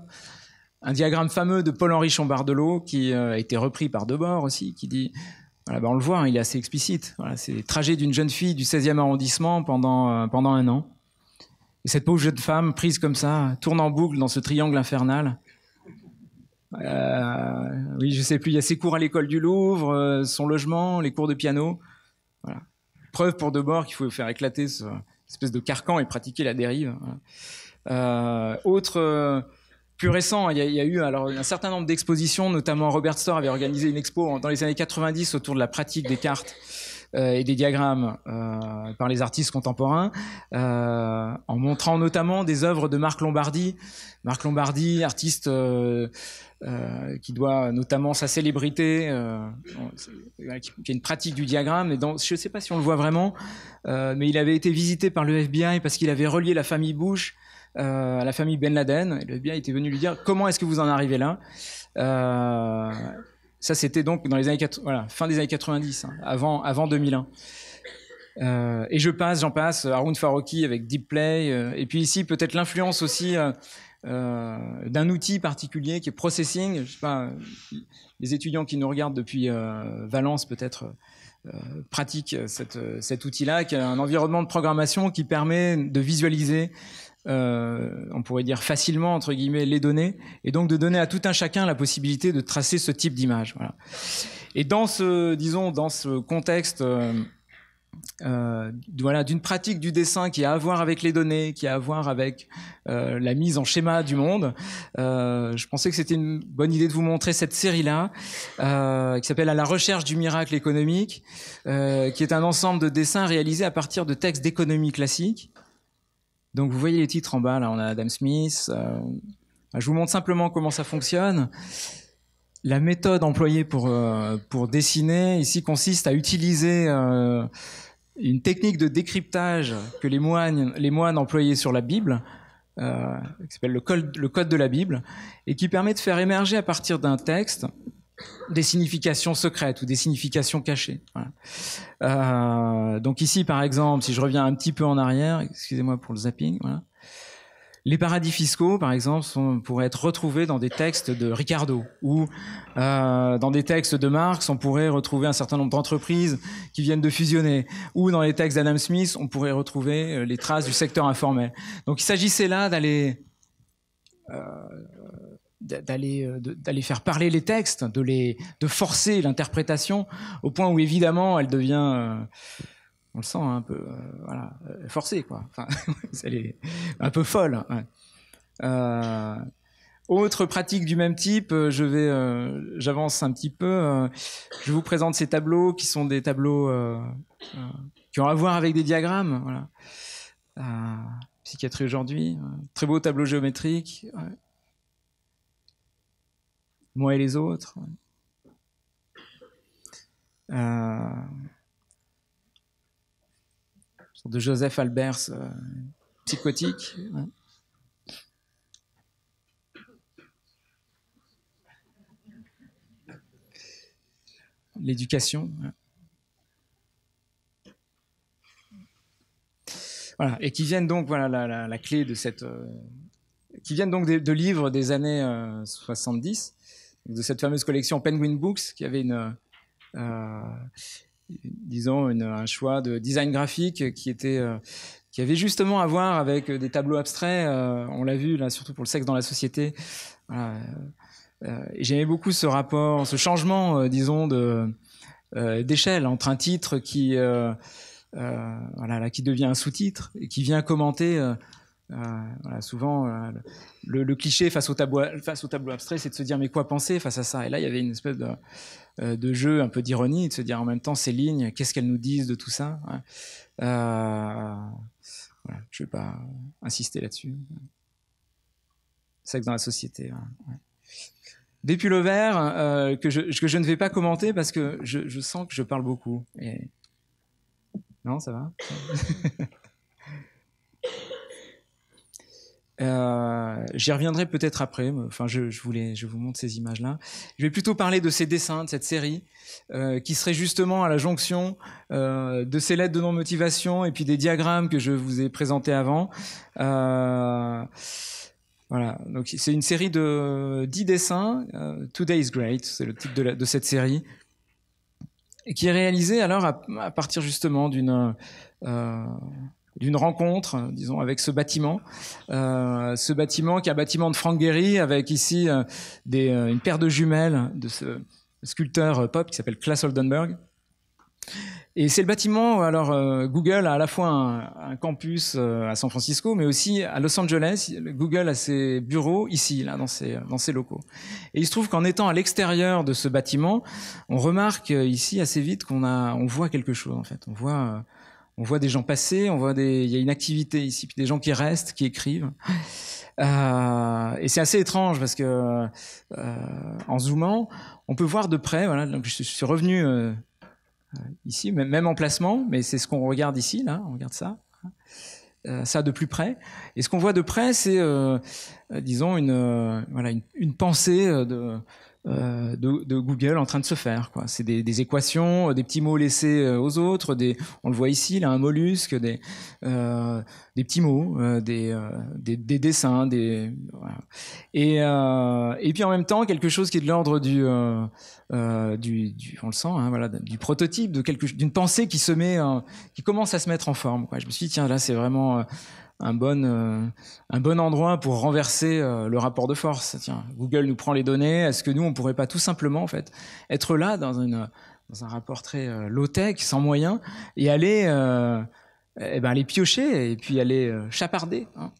Un diagramme fameux de Paul-Henri Chambardelot qui a été repris par Debord aussi, qui dit... Voilà, on le voit, hein, il est assez explicite. Voilà, c'est le trajet d'une jeune fille du 16e arrondissement pendant un an. Et cette pauvre jeune femme, prise comme ça, tourne en boucle dans ce triangle infernal. Oui, je sais plus, il y a ses cours à l'école du Louvre, son logement, les cours de piano. Voilà. Preuve pour Debord qu'il faut faire éclater cette espèce de carcan et pratiquer la dérive. Voilà. Plus récent, il y a eu alors, un certain nombre d'expositions, notamment Robert Storr avait organisé une expo dans les années 90 autour de la pratique des cartes et des diagrammes par les artistes contemporains, en montrant notamment des œuvres de Marc Lombardi. Marc Lombardi, artiste qui doit notamment sa célébrité, qui a une pratique du diagramme. Et je ne sais pas si on le voit vraiment, mais il avait été visité par le FBI parce qu'il avait relié la famille Bush à la famille Ben Laden. Et le FBI était venu lui dire comment est-ce que vous en arrivez là. Ça, c'était donc dans les années fin des années 90, hein, avant 2001. Et j'en passe, Haroun Farroki avec Deep Play, et puis ici peut-être l'influence aussi d'un outil particulier qui est Processing. Je sais pas, les étudiants qui nous regardent depuis Valence peut-être pratiquent cet outil-là, qui est un environnement de programmation qui permet de visualiser, on pourrait dire facilement entre guillemets, les données, et donc de donner à tout un chacun la possibilité de tracer ce type d'image. Voilà. Et dans ce contexte d'une pratique du dessin qui a à voir avec les données, qui a à voir avec la mise en schéma du monde, je pensais que c'était une bonne idée de vous montrer cette série-là, qui s'appelle « À la recherche du miracle économique », qui est un ensemble de dessins réalisés à partir de textes d'économie classique. Donc vous voyez les titres en bas, là on a Adam Smith. Je vous montre simplement comment ça fonctionne. La méthode employée pour dessiner ici consiste à utiliser une technique de décryptage que les moines employaient sur la Bible, qui s'appelle le code de la Bible, et qui permet de faire émerger à partir d'un texte des significations secrètes ou des significations cachées. Voilà. Donc ici, par exemple, si je reviens un petit peu en arrière, excusez-moi pour le zapping, voilà. Les paradis fiscaux, par exemple, pourraient être retrouvés dans des textes de Ricardo, ou dans des textes de Marx, on pourrait retrouver un certain nombre d'entreprises qui viennent de fusionner, ou dans les textes d'Adam Smith, on pourrait retrouver les traces du secteur informel. Donc il s'agissait là d'aller faire parler les textes, de forcer l'interprétation au point où évidemment elle devient, on le sent un peu, forcée quoi. Enfin, elle est un peu folle. Ouais. Autre pratique du même type, j'avance un petit peu. Je vous présente ces tableaux qui sont des tableaux qui ont à voir avec des diagrammes. Voilà. Psychiatrie aujourd'hui, très beau tableau géométrique. Ouais. Moi et les autres. De Joseph Albers, psychotique. Ouais. L'éducation. Ouais. Voilà, et qui viennent donc, voilà la clé de cette... qui viennent donc de livres des années 70, de cette fameuse collection Penguin Books, qui avait un choix de design graphique qui avait justement à voir avec des tableaux abstraits. On l'a vu là, surtout pour le sexe dans la société. Voilà. Et j'aimais beaucoup ce rapport, ce changement, d'échelle entre un titre qui devient un sous-titre et qui vient commenter. Souvent, le cliché face au tableau abstrait, c'est de se dire mais quoi penser face à ça. Et là, il y avait une espèce de jeu un peu d'ironie, de se dire en même temps ces lignes, qu'est-ce qu'elles nous disent de tout ça. Je ne vais pas insister là-dessus. Sexe dans la société. Ouais. Des pullovers que je ne vais pas commenter parce que je sens que je parle beaucoup. Et... Non, ça va. J'y reviendrai peut-être après. Enfin, je vous montre ces images-là. Je vais plutôt parler de ces dessins, de cette série, qui serait justement à la jonction de ces lettres de non-motivation et puis des diagrammes que je vous ai présentés avant. Voilà. Donc c'est une série de 10 dessins. Today is Great, c'est le titre de cette série, et qui est réalisée alors à partir justement d'une rencontre, disons, avec ce bâtiment qui est un bâtiment de Frank Gehry, avec ici une paire de jumelles de ce sculpteur pop qui s'appelle Claes Oldenburg. Et c'est le bâtiment, alors Google a à la fois un campus à San Francisco, mais aussi à Los Angeles. Google a ses bureaux ici, là, dans ses locaux. Et il se trouve qu'en étant à l'extérieur de ce bâtiment, on remarque ici assez vite on voit quelque chose, en fait. On voit des gens passer, il y a une activité ici, puis des gens qui restent, qui écrivent. Et c'est assez étrange parce que en zoomant, on peut voir de près. Voilà, donc je suis revenu ici, même emplacement, mais c'est ce qu'on regarde ici. Là, on regarde ça. Ça de plus près. Et ce qu'on voit de près, c'est, disons, une pensée de Google en train de se faire, quoi. C'est des équations, des petits mots laissés aux autres, on le voit ici, là, un mollusque, des petits mots, des dessins, voilà. Et puis en même temps quelque chose qui est de l'ordre on le sent, hein, voilà, du prototype, d'une pensée qui commence à se mettre en forme, quoi. Je me suis dit, tiens, là, c'est vraiment un bon endroit pour renverser le rapport de force. Tiens, Google nous prend les données. Est-ce que nous, on pourrait pas tout simplement, en fait, être là dans un rapport très low-tech, sans moyens, et aller piocher et puis aller chaparder, hein.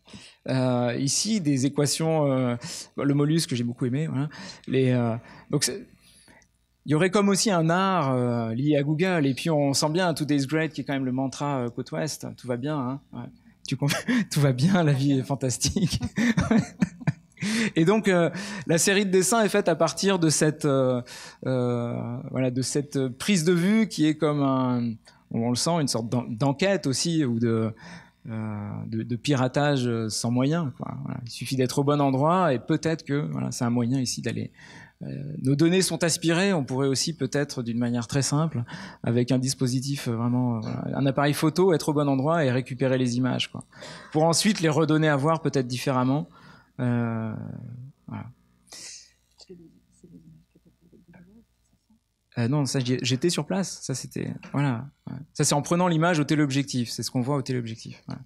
Ici, des équations, le mollusque que j'ai beaucoup aimé. Voilà. Donc il y aurait comme aussi un art lié à Google. Et puis on sent bien Today's Great, qui est quand même le mantra côte ouest. Tout va bien, hein. Ouais. Tout va bien, la vie est fantastique. Et donc la série de dessins est faite à partir de cette prise de vue qui est comme on le sent, une sorte d'enquête aussi, ou de piratage sans moyens, quoi. Voilà. Il suffit d'être au bon endroit et peut-être que c'est un moyen ici d'aller. Nos données sont aspirées, on pourrait aussi peut-être d'une manière très simple, avec un dispositif vraiment, un appareil photo, être au bon endroit et récupérer les images, quoi, pour ensuite les redonner à voir peut-être différemment. Voilà. Non, ça j'étais sur place. Ça c'était voilà. Ça c'est en prenant l'image au téléobjectif. C'est ce qu'on voit au téléobjectif. Voilà.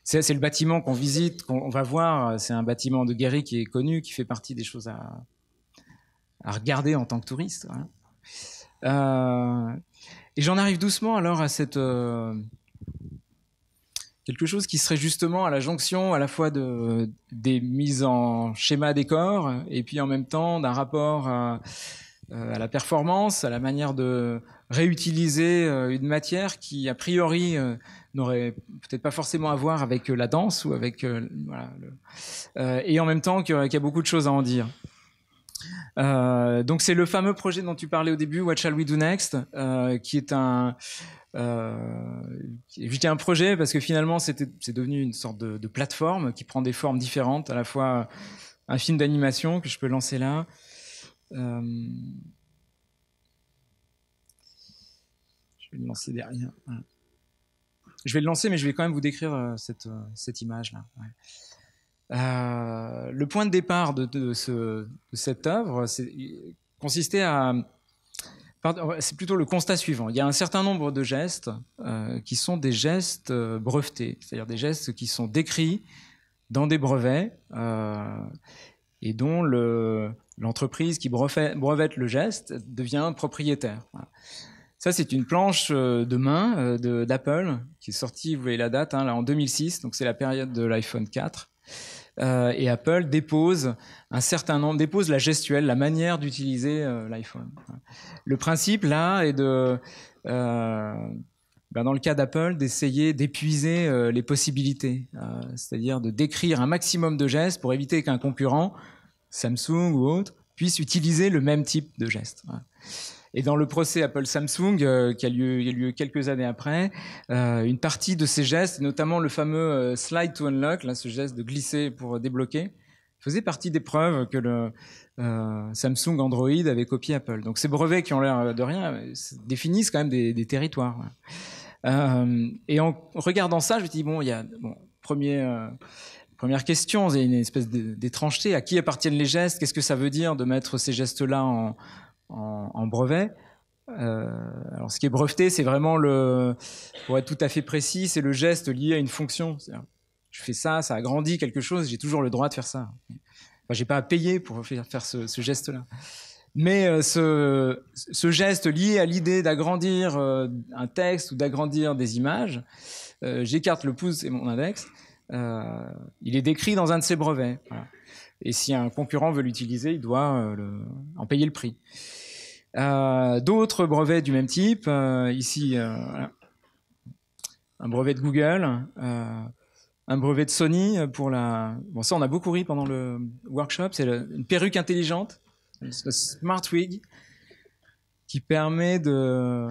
C'est le bâtiment qu'on visite, qu'on va voir. C'est un bâtiment de Gehry qui est connu, qui fait partie des choses à regarder en tant que touriste. Voilà. Et j'en arrive doucement alors à cette quelque chose qui serait justement à la jonction à la fois des mises en schéma décor et puis en même temps d'un rapport à la performance, à la manière de réutiliser une matière qui a priori n'aurait peut-être pas forcément à voir avec la danse ou avec et en même temps qui a beaucoup de choses à en dire. Donc c'est le fameux projet dont tu parlais au début, What Shall We Do Next, qui est j'étais un projet parce que finalement c'est devenu une sorte de plateforme qui prend des formes différentes, à la fois un film d'animation que je peux lancer là. Je vais le lancer derrière. Voilà. Je vais le lancer, mais je vais quand même vous décrire cette image-là. Ouais. Le point de départ de cette œuvre consistait c'est plutôt le constat suivant. Il y a un certain nombre de gestes qui sont des gestes brevetés, c'est-à-dire des gestes qui sont décrits dans des brevets et dont l'entreprise qui brevette le geste devient propriétaire. Voilà. Ça, c'est une planche de main d'Apple qui est sortie, vous voyez la date, là, en 2006, donc c'est la période de l'iPhone 4. Et Apple dépose la gestuelle, la manière d'utiliser l'iPhone. Le principe, là, est dans le cas d'Apple, d'essayer d'épuiser les possibilités, c'est-à-dire de décrire un maximum de gestes pour éviter qu'un concurrent, Samsung ou autre, puisse utiliser le même type de geste. Et dans le procès Apple-Samsung, qui a lieu quelques années après, une partie de ces gestes, notamment le fameux slide to unlock, là, ce geste de glisser pour débloquer, faisait partie des preuves que le Samsung Android avait copié Apple. Donc ces brevets qui ont l'air de rien définissent quand même des territoires. Et en regardant ça, je me dis, première question, il y a une espèce d'étrangeté. À qui appartiennent les gestes? Qu'est-ce que ça veut dire de mettre ces gestes-là en brevet? Alors, ce qui est breveté, c'est vraiment pour être tout à fait précis, c'est le geste lié à une fonction. C'est-à-dire, je fais ça, ça agrandit quelque chose, j'ai toujours le droit de faire ça. Enfin, j'ai pas à payer pour faire ce geste-là. Mais ce geste lié à l'idée d'agrandir un texte ou d'agrandir des images, j'écarte le pouce et mon index, il est décrit dans un de ces brevets. Voilà. Et si un concurrent veut l'utiliser, il doit en payer le prix. D'autres brevets du même type, ici un brevet de Google, un brevet de Sony pour bon, ça on a beaucoup ri pendant le workshop, c'est une perruque intelligente, le Smart Wig, qui permet de...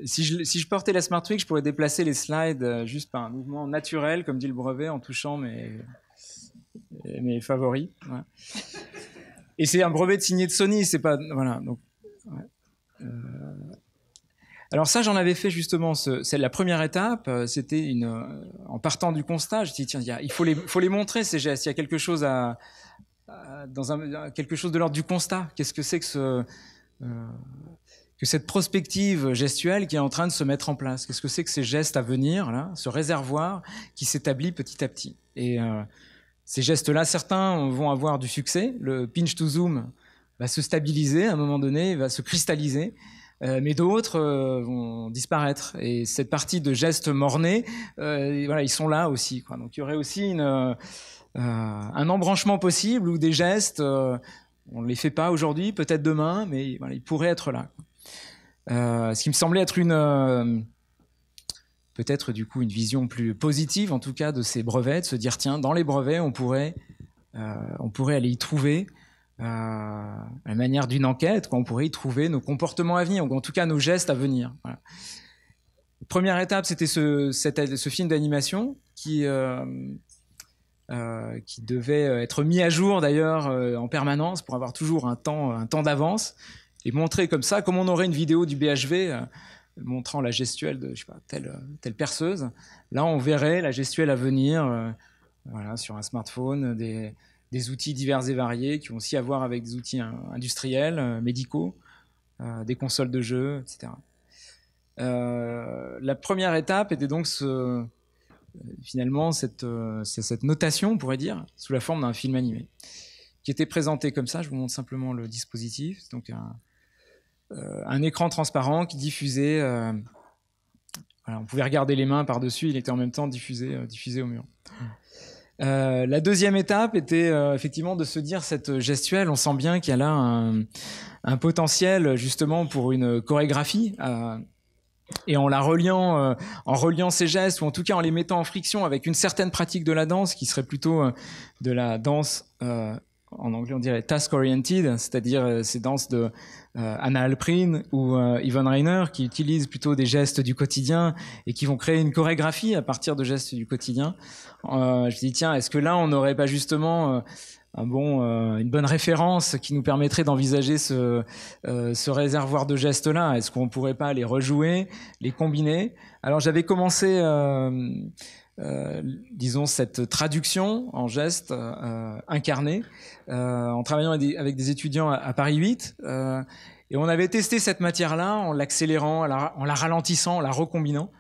Si je portais la Smart Wig, je pourrais déplacer les slides juste par un mouvement naturel, comme dit le brevet, en touchant mes favoris. Ouais. Et c'est un brevet signé de Sony, c'est pas... Voilà, donc... Ouais. Alors ça, j'en avais fait justement, c'est la première étape, c'était en partant du constat, je dis tiens, il faut les montrer ces gestes, il y a quelque chose quelque chose de l'ordre du constat. Qu'est-ce que c'est que cette prospective gestuelle qui est en train de se mettre en place? Qu'est-ce que c'est que ces gestes à venir, là, ce réservoir qui s'établit petit à petit? Et ces gestes-là, certains vont avoir du succès. Le pinch to zoom va se stabiliser à un moment donné, va se cristalliser. Mais d'autres vont disparaître. Et cette partie de gestes mornés, voilà, ils sont là aussi, quoi. Donc il y aurait aussi un embranchement possible où des gestes, on ne les fait pas aujourd'hui, peut-être demain, mais voilà, ils pourraient être là. Ce qui me semblait être peut-être du coup une vision plus positive, en tout cas, de ces brevets, de se dire tiens, dans les brevets, on pourrait aller y trouver la manière d'une enquête, on pourrait y trouver nos comportements à venir, ou en tout cas nos gestes à venir. Voilà. Première étape, c'était ce film d'animation qui devait être mis à jour d'ailleurs en permanence pour avoir toujours un temps d'avance et montrer comme ça, comme on aurait une vidéo du BHV montrant la gestuelle de je sais pas, telle perceuse. Là, on verrait la gestuelle à venir voilà, sur un smartphone, des outils divers et variés qui ont aussi à voir avec des outils industriels, médicaux, des consoles de jeux, etc. La première étape était donc finalement cette notation, on pourrait dire, sous la forme d'un film animé, qui était présenté comme ça. Je vous montre simplement le dispositif. Donc un écran transparent qui diffusait... voilà, on pouvait regarder les mains par-dessus, il était en même temps diffusé au mur. La deuxième étape était effectivement de se dire cette gestuelle, on sent bien qu'il y a là un potentiel justement pour une chorégraphie et en reliant ces gestes ou en tout cas en les mettant en friction avec une certaine pratique de la danse qui serait plutôt de la danse en anglais on dirait task oriented, c'est-à-dire ces danses de Anna Alprin ou Yvonne Rainer qui utilisent plutôt des gestes du quotidien et qui vont créer une chorégraphie à partir de gestes du quotidien. Je dis tiens, est-ce que là on n'aurait pas justement une bonne référence qui nous permettrait d'envisager ce réservoir de gestes-là? Est-ce qu'on pourrait pas les rejouer, les combiner? Alors j'avais commencé disons cette traduction en gestes incarnés en travaillant avec des étudiants à Paris 8 et on avait testé cette matière-là en l'accélérant, en la ralentissant, en la recombinant.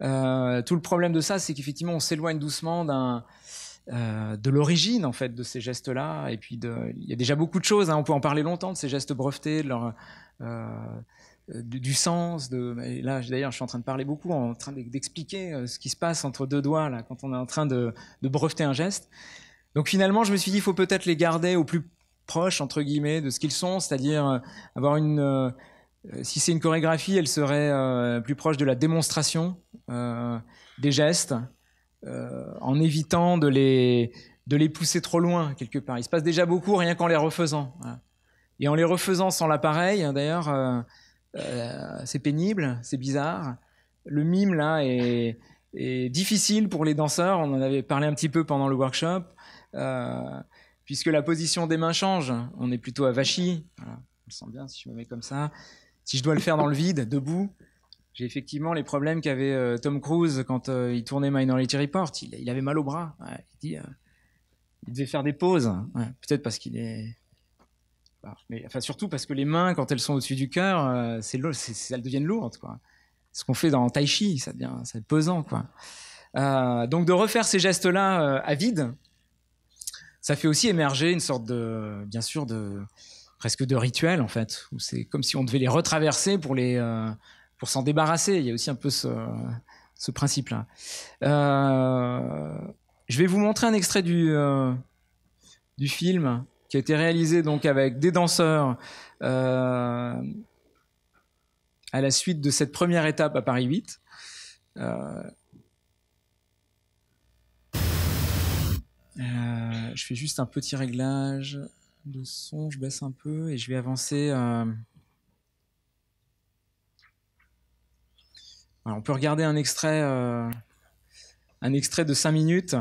Tout le problème de ça, c'est qu'effectivement on s'éloigne doucement de l'origine en fait de ces gestes-là et puis il y a déjà beaucoup de choses, hein, on peut en parler longtemps de ces gestes brevetés, de leur du sens. Et là, d'ailleurs, je suis en train de parler beaucoup, en train d'expliquer ce qui se passe entre deux doigts là, quand on est en train de breveter un geste. Donc finalement, je me suis dit, il faut peut-être les garder au plus proche, entre guillemets, de ce qu'ils sont, c'est-à-dire avoir si c'est une chorégraphie, elle serait plus proche de la démonstration des gestes, en évitant de les pousser trop loin, quelque part. Il se passe déjà beaucoup rien qu'en les refaisant. Voilà. Et en les refaisant sans l'appareil, d'ailleurs, c'est pénible, c'est bizarre. Le mime, là, est difficile pour les danseurs. On en avait parlé un petit peu pendant le workshop. Puisque la position des mains change. On est plutôt avachi. Voilà. Je le sens bien si je me mets comme ça. Si je dois le faire dans le vide, debout, j'ai effectivement les problèmes qu'avait Tom Cruise quand il tournait Minority Report. Il avait mal au bras. Ouais, il devait faire des pauses. Ouais, peut-être parce qu'il est Mais enfin, surtout parce que les mains, quand elles sont au-dessus du cœur, elles deviennent lourdes, quoi. Ce qu'on fait dans Tai Chi, ça devient pesant, quoi. Donc de refaire ces gestes-là à vide, ça fait aussi émerger une sorte bien sûr, presque de rituel, en fait, où c'est comme si on devait les retraverser pour s'en débarrasser. Il y a aussi un peu ce principe-là. Je vais vous montrer un extrait du film qui a été réalisé donc avec des danseurs à la suite de cette première étape à Paris 8. Je fais juste un petit réglage de son, je baisse un peu et je vais avancer. Voilà, on peut regarder un extrait de 5 minutes.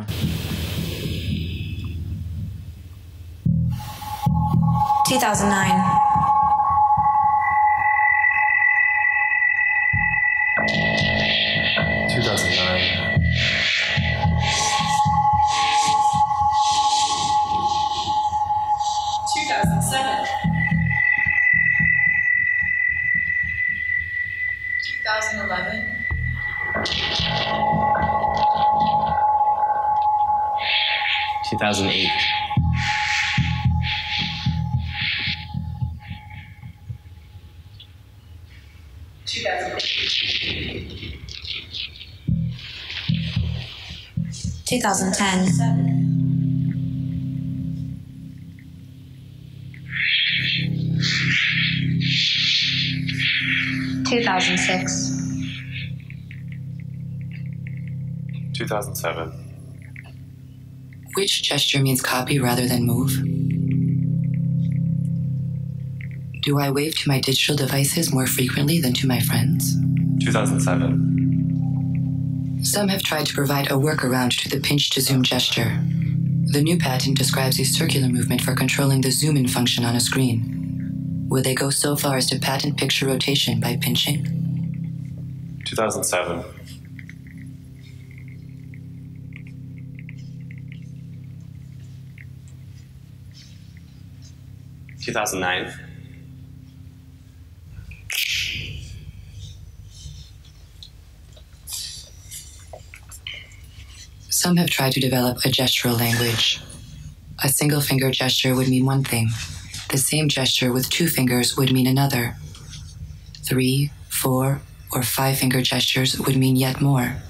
2009. 2008. 2010. 2006. 2007. Which gesture means copy rather than move? Do I wave to my digital devices more frequently than to my friends? 2007. Some have tried to provide a workaround to the pinch to zoom gesture. The new patent describes a circular movement for controlling the zoom-in function on a screen. Will they go so far as to patent picture rotation by pinching? 2007. 2009. Some have tried to develop a gestural language. A single finger gesture would mean one thing. The same gesture with 2 fingers would mean another. 3, 4, or 5 finger gestures would mean yet more.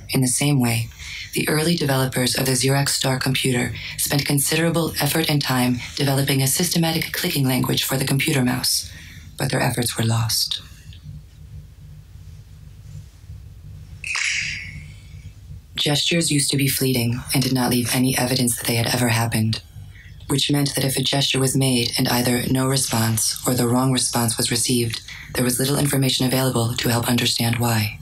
In the same way, the early developers of the Xerox Star computer spent considerable effort and time developing a systematic clicking language for the computer mouse, but their efforts were lost. Gestures used to be fleeting and did not leave any evidence that they had ever happened, which meant that if a gesture was made and either no response or the wrong response was received, there was little information available to help understand why.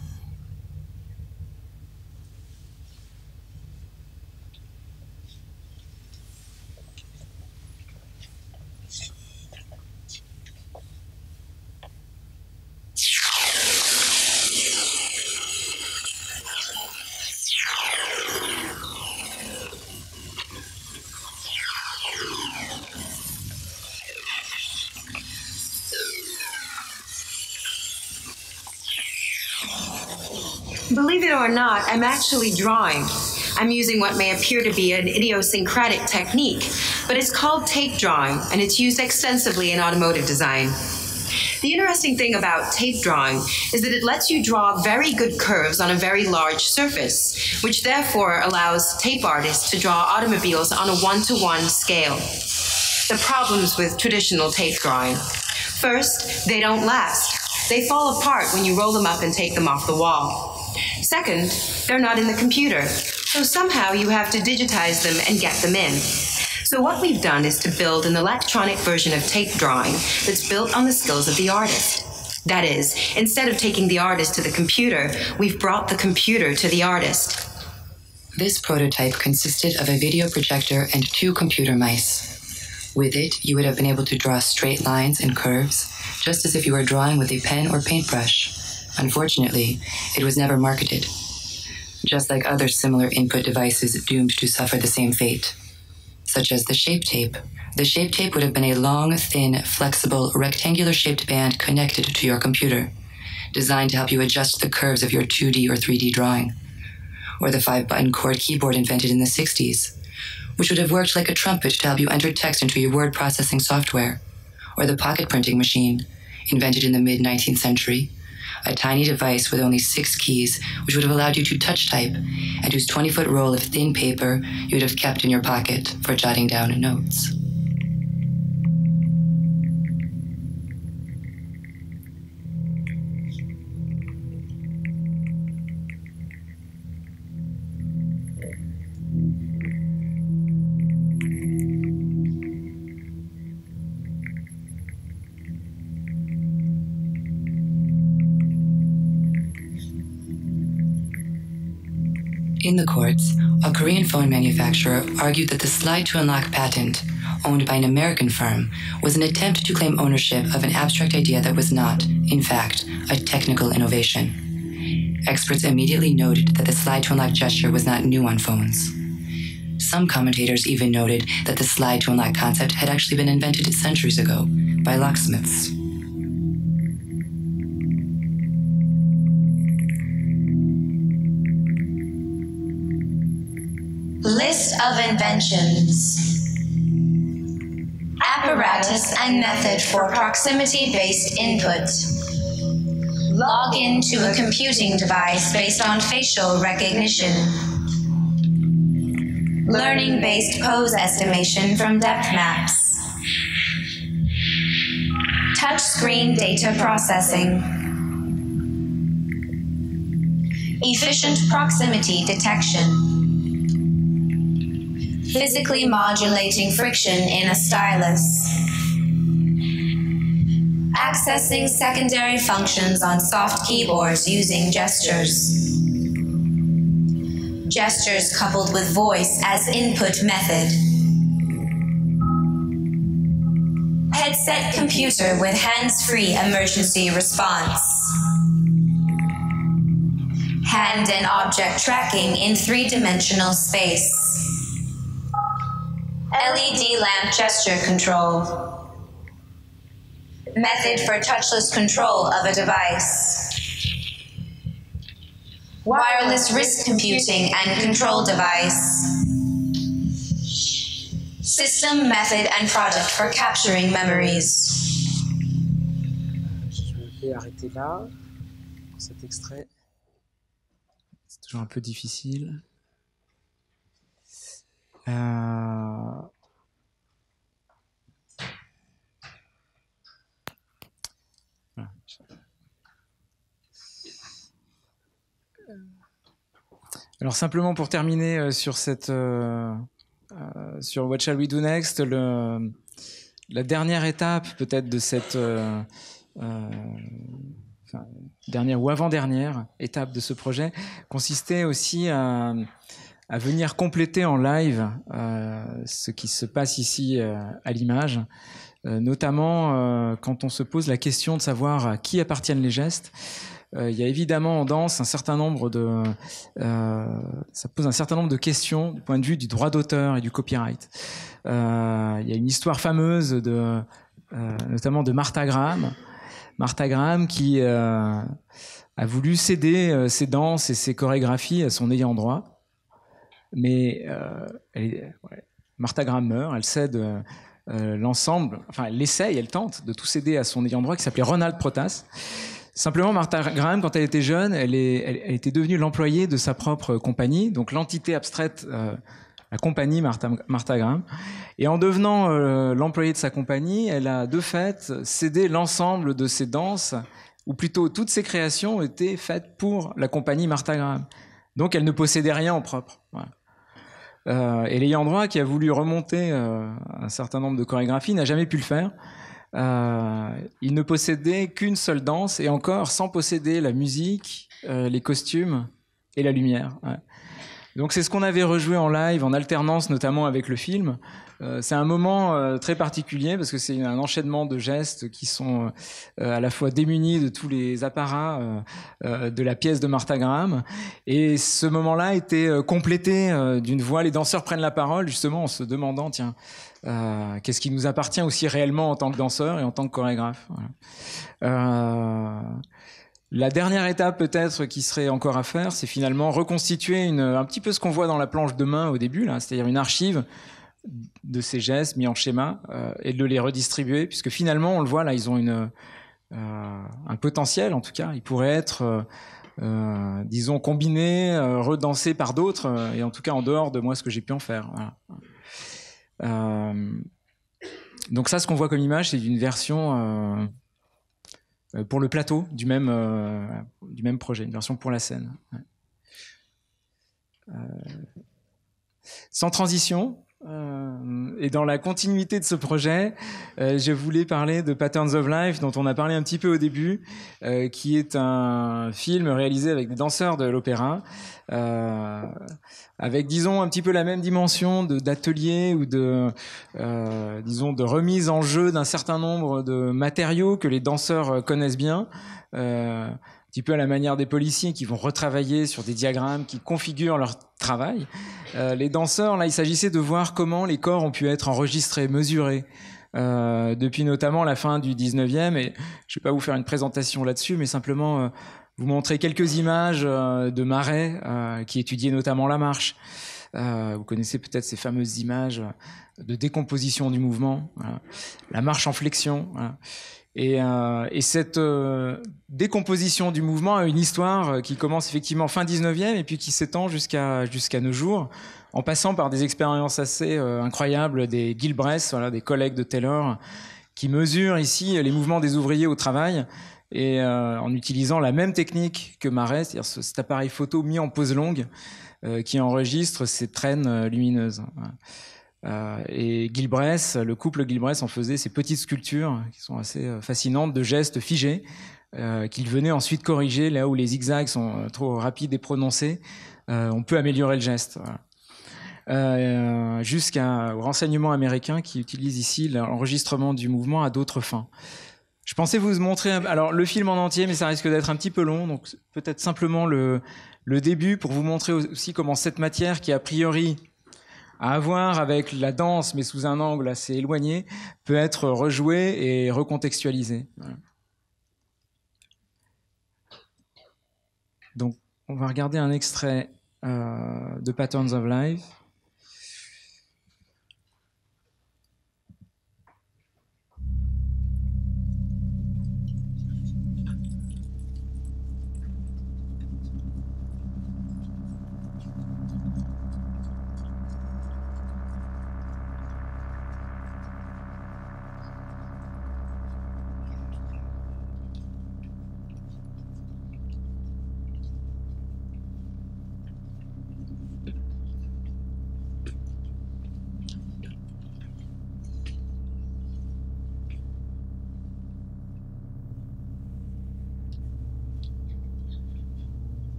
Believe it or not, I'm actually drawing. I'm using what may appear to be an idiosyncratic technique, but it's called tape drawing, and it's used extensively in automotive design. The interesting thing about tape drawing is that it lets you draw very good curves on a very large surface, which therefore allows tape artists to draw automobiles on a one-to-one scale. The problems with traditional tape drawing. First, they don't last. They fall apart when you roll them up and take them off the wall. Second, they're not in the computer, so somehow you have to digitize them and get them in. So what we've done is to build an electronic version of tape drawing that's built on the skills of the artist. That is, instead of taking the artist to the computer, we've brought the computer to the artist. This prototype consisted of a video projector and 2 computer mice. With it, you would have been able to draw straight lines and curves, just as if you were drawing with a pen or paintbrush. Unfortunately, it was never marketed, just like other similar input devices doomed to suffer the same fate. such as the shape tape. The shape tape would have been a long, thin, flexible, rectangular-shaped band connected to your computer, designed to help you adjust the curves of your 2D or 3D drawing. Or the 5-button chord keyboard invented in the 60s, which would have worked like a trumpet to help you enter text into your word processing software. Or the pocket printing machine, invented in the mid-19th century, a tiny device with only 6 keys, which would have allowed you to touch type, and whose 20-foot roll of thin paper you would have kept in your pocket for jotting down notes. In the courts, a Korean phone manufacturer argued that the slide to unlock patent, owned by an American firm, was an attempt to claim ownership of an abstract idea that was not, in fact, a technical innovation. Experts immediately noted that the slide to unlock gesture was not new on phones. Some commentators even noted that the slide to unlock concept had actually been invented centuries ago by locksmiths. List of inventions. Apparatus and method for proximity-based input. Log into a computing device based on facial recognition. Learning-based pose estimation from depth maps. Touchscreen data processing. Efficient proximity detection. Physically modulating friction in a stylus. Accessing secondary functions on soft keyboards using gestures. Gestures coupled with voice as input method. Headset computer with hands-free emergency response. Hand and object tracking in 3-dimensional space. LED lamp gesture control. Method for touchless control of a device. Wireless wrist computing and control device. System, method, and product for capturing memories. Je vais arrêter là pour cet extrait. C'est toujours un peu difficile. Alors simplement pour terminer sur cette sur What Shall We Do Next, la dernière étape peut-être de cette dernière ou avant-dernière étape de ce projet consistait aussi à venir compléter en live ce qui se passe ici à l'image, notamment quand on se pose la question de savoir à qui appartiennent les gestes. Il y a évidemment en danse un certain nombre de ça pose un certain nombre de questions du point de vue du droit d'auteur et du copyright. Il y a une histoire fameuse de notamment de Martha Graham qui a voulu céder ses danses et ses chorégraphies à son ayant droit, mais Martha Graham meurt, elle cède l'ensemble, enfin elle essaye, elle tente de tout céder à son ayant droit qui s'appelait Ronald Protas. Simplement, Martha Graham, quand elle était jeune, elle était devenue l'employée de sa propre compagnie, donc l'entité abstraite, la compagnie Martha Graham. Et en devenant l'employée de sa compagnie, elle a de fait cédé l'ensemble de ses danses, ou plutôt toutes ses créations étaient faites pour la compagnie Martha Graham. Donc elle ne possédait rien en propre. Voilà. Et l'ayant droit qui a voulu remonter un certain nombre de chorégraphies n'a jamais pu le faire. Il ne possédait qu'une seule danse, et encore sans posséder la musique, les costumes et la lumière. Ouais. Donc c'est ce qu'on avait rejoué en live, en alternance notamment avec le film. C'est un moment très particulier parce que c'est un enchaînement de gestes qui sont à la fois démunis de tous les apparats de la pièce de Martha Graham. Et ce moment-là était complété d'une voix. Les danseurs prennent la parole justement en se demandant, tiens, qu'est-ce qui nous appartient aussi réellement en tant que danseur et en tant que chorégraphe. Voilà. La dernière étape peut-être qui serait encore à faire, c'est finalement reconstituer un petit peu ce qu'on voit dans la planche de main au début, là, c'est-à-dire une archive de ces gestes mis en schéma et de les redistribuer, puisque finalement, on le voit là, ils ont un potentiel en tout cas, ils pourraient être, disons, combinés, redansés par d'autres, et en tout cas en dehors de moi ce que j'ai pu en faire. Voilà. Donc ça, ce qu'on voit comme image, c'est d'une version pour le plateau du même projet, une version pour la scène. Ouais. Sans transition, et dans la continuité de ce projet, je voulais parler de Patterns of Life, dont on a parlé un petit peu au début, qui est un film réalisé avec des danseurs de l'opéra, avec, disons, un petit peu la même dimension d'atelier ou disons, de remise en jeu d'un certain nombre de matériaux que les danseurs connaissent bien, un petit peu à la manière des policiers qui vont retravailler sur des diagrammes qui configurent leur travail. Les danseurs, là, il s'agissait de voir comment les corps ont pu être enregistrés, mesurés, depuis notamment la fin du 19e. Et je ne vais pas vous faire une présentation là-dessus, mais simplement vous montrer quelques images de Marais, qui étudiait notamment la marche. Vous connaissez peut-être ces fameuses images de décomposition du mouvement, voilà. La marche en flexion. Voilà. Et cette décomposition du mouvement a une histoire qui commence effectivement fin 19e et puis qui s'étend jusqu'à nos jours, en passant par des expériences assez incroyables des Gilbreth, voilà, des collègues de Taylor, qui mesurent ici les mouvements des ouvriers au travail et en utilisant la même technique que Marais, c'est-à-dire cet appareil photo mis en pose longue qui enregistre ces traînes lumineuses. Voilà. Et Gilbreth, le couple Gilbreth en faisait ces petites sculptures qui sont assez fascinantes de gestes figés qu'il venait ensuite corriger là où les zigzags sont trop rapides et prononcés. On peut améliorer le geste. Voilà. Jusqu'au renseignement américain qui utilise ici l'enregistrement du mouvement à d'autres fins. Je pensais vous montrer alors le film en entier, mais ça risque d'être un petit peu long, donc peut-être simplement le début pour vous montrer aussi comment cette matière qui a priori à voir avec la danse, mais sous un angle assez éloigné, peut être rejoué et recontextualisé. Voilà. Donc, on va regarder un extrait de Patterns of Life.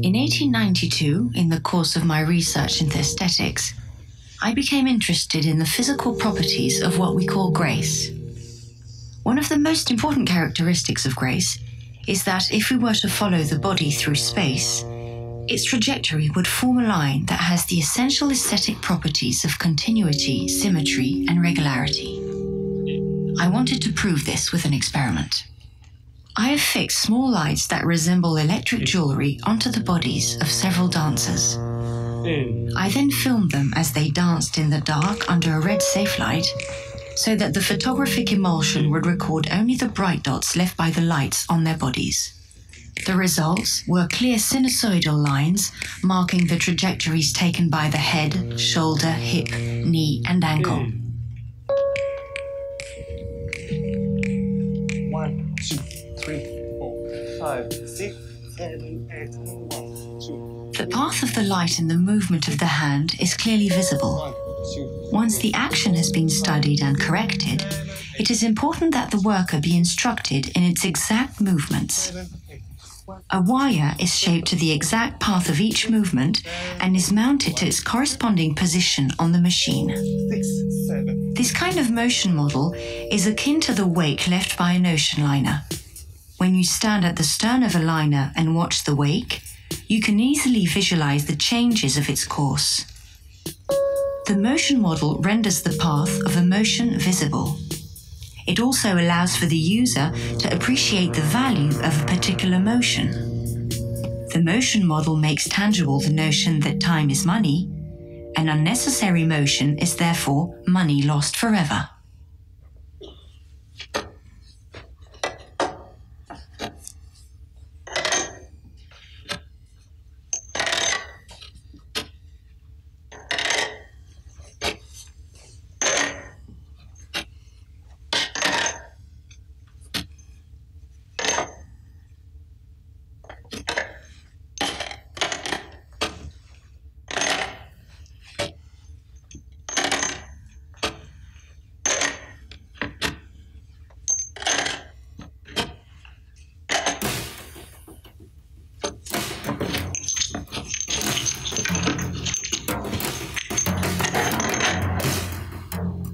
In 1892, in the course of my research into aesthetics, I became interested in the physical properties of what we call grace. One of the most important characteristics of grace is that if we were to follow the body through space, its trajectory would form a line that has the essential aesthetic properties of continuity, symmetry, and regularity. I wanted to prove this with an experiment. I have fixed small lights that resemble electric jewelry onto the bodies of several dancers. I then filmed them as they danced in the dark under a red safe light, so that the photographic emulsion would record only the bright dots left by the lights on their bodies. The results were clear sinusoidal lines marking the trajectories taken by the head, shoulder, hip, knee, and ankle. The path of the light and the movement of the hand is clearly visible. Once the action has been studied and corrected, it is important that the worker be instructed in its exact movements. A wire is shaped to the exact path of each movement and is mounted to its corresponding position on the machine. This kind of motion model is akin to the wake left by an ocean liner. When you stand at the stern of a liner and watch the wake, you can easily visualize the changes of its course. The motion model renders the path of a motion visible. It also allows for the user to appreciate the value of a particular motion. The motion model makes tangible the notion that time is money, and unnecessary motion is therefore money lost forever.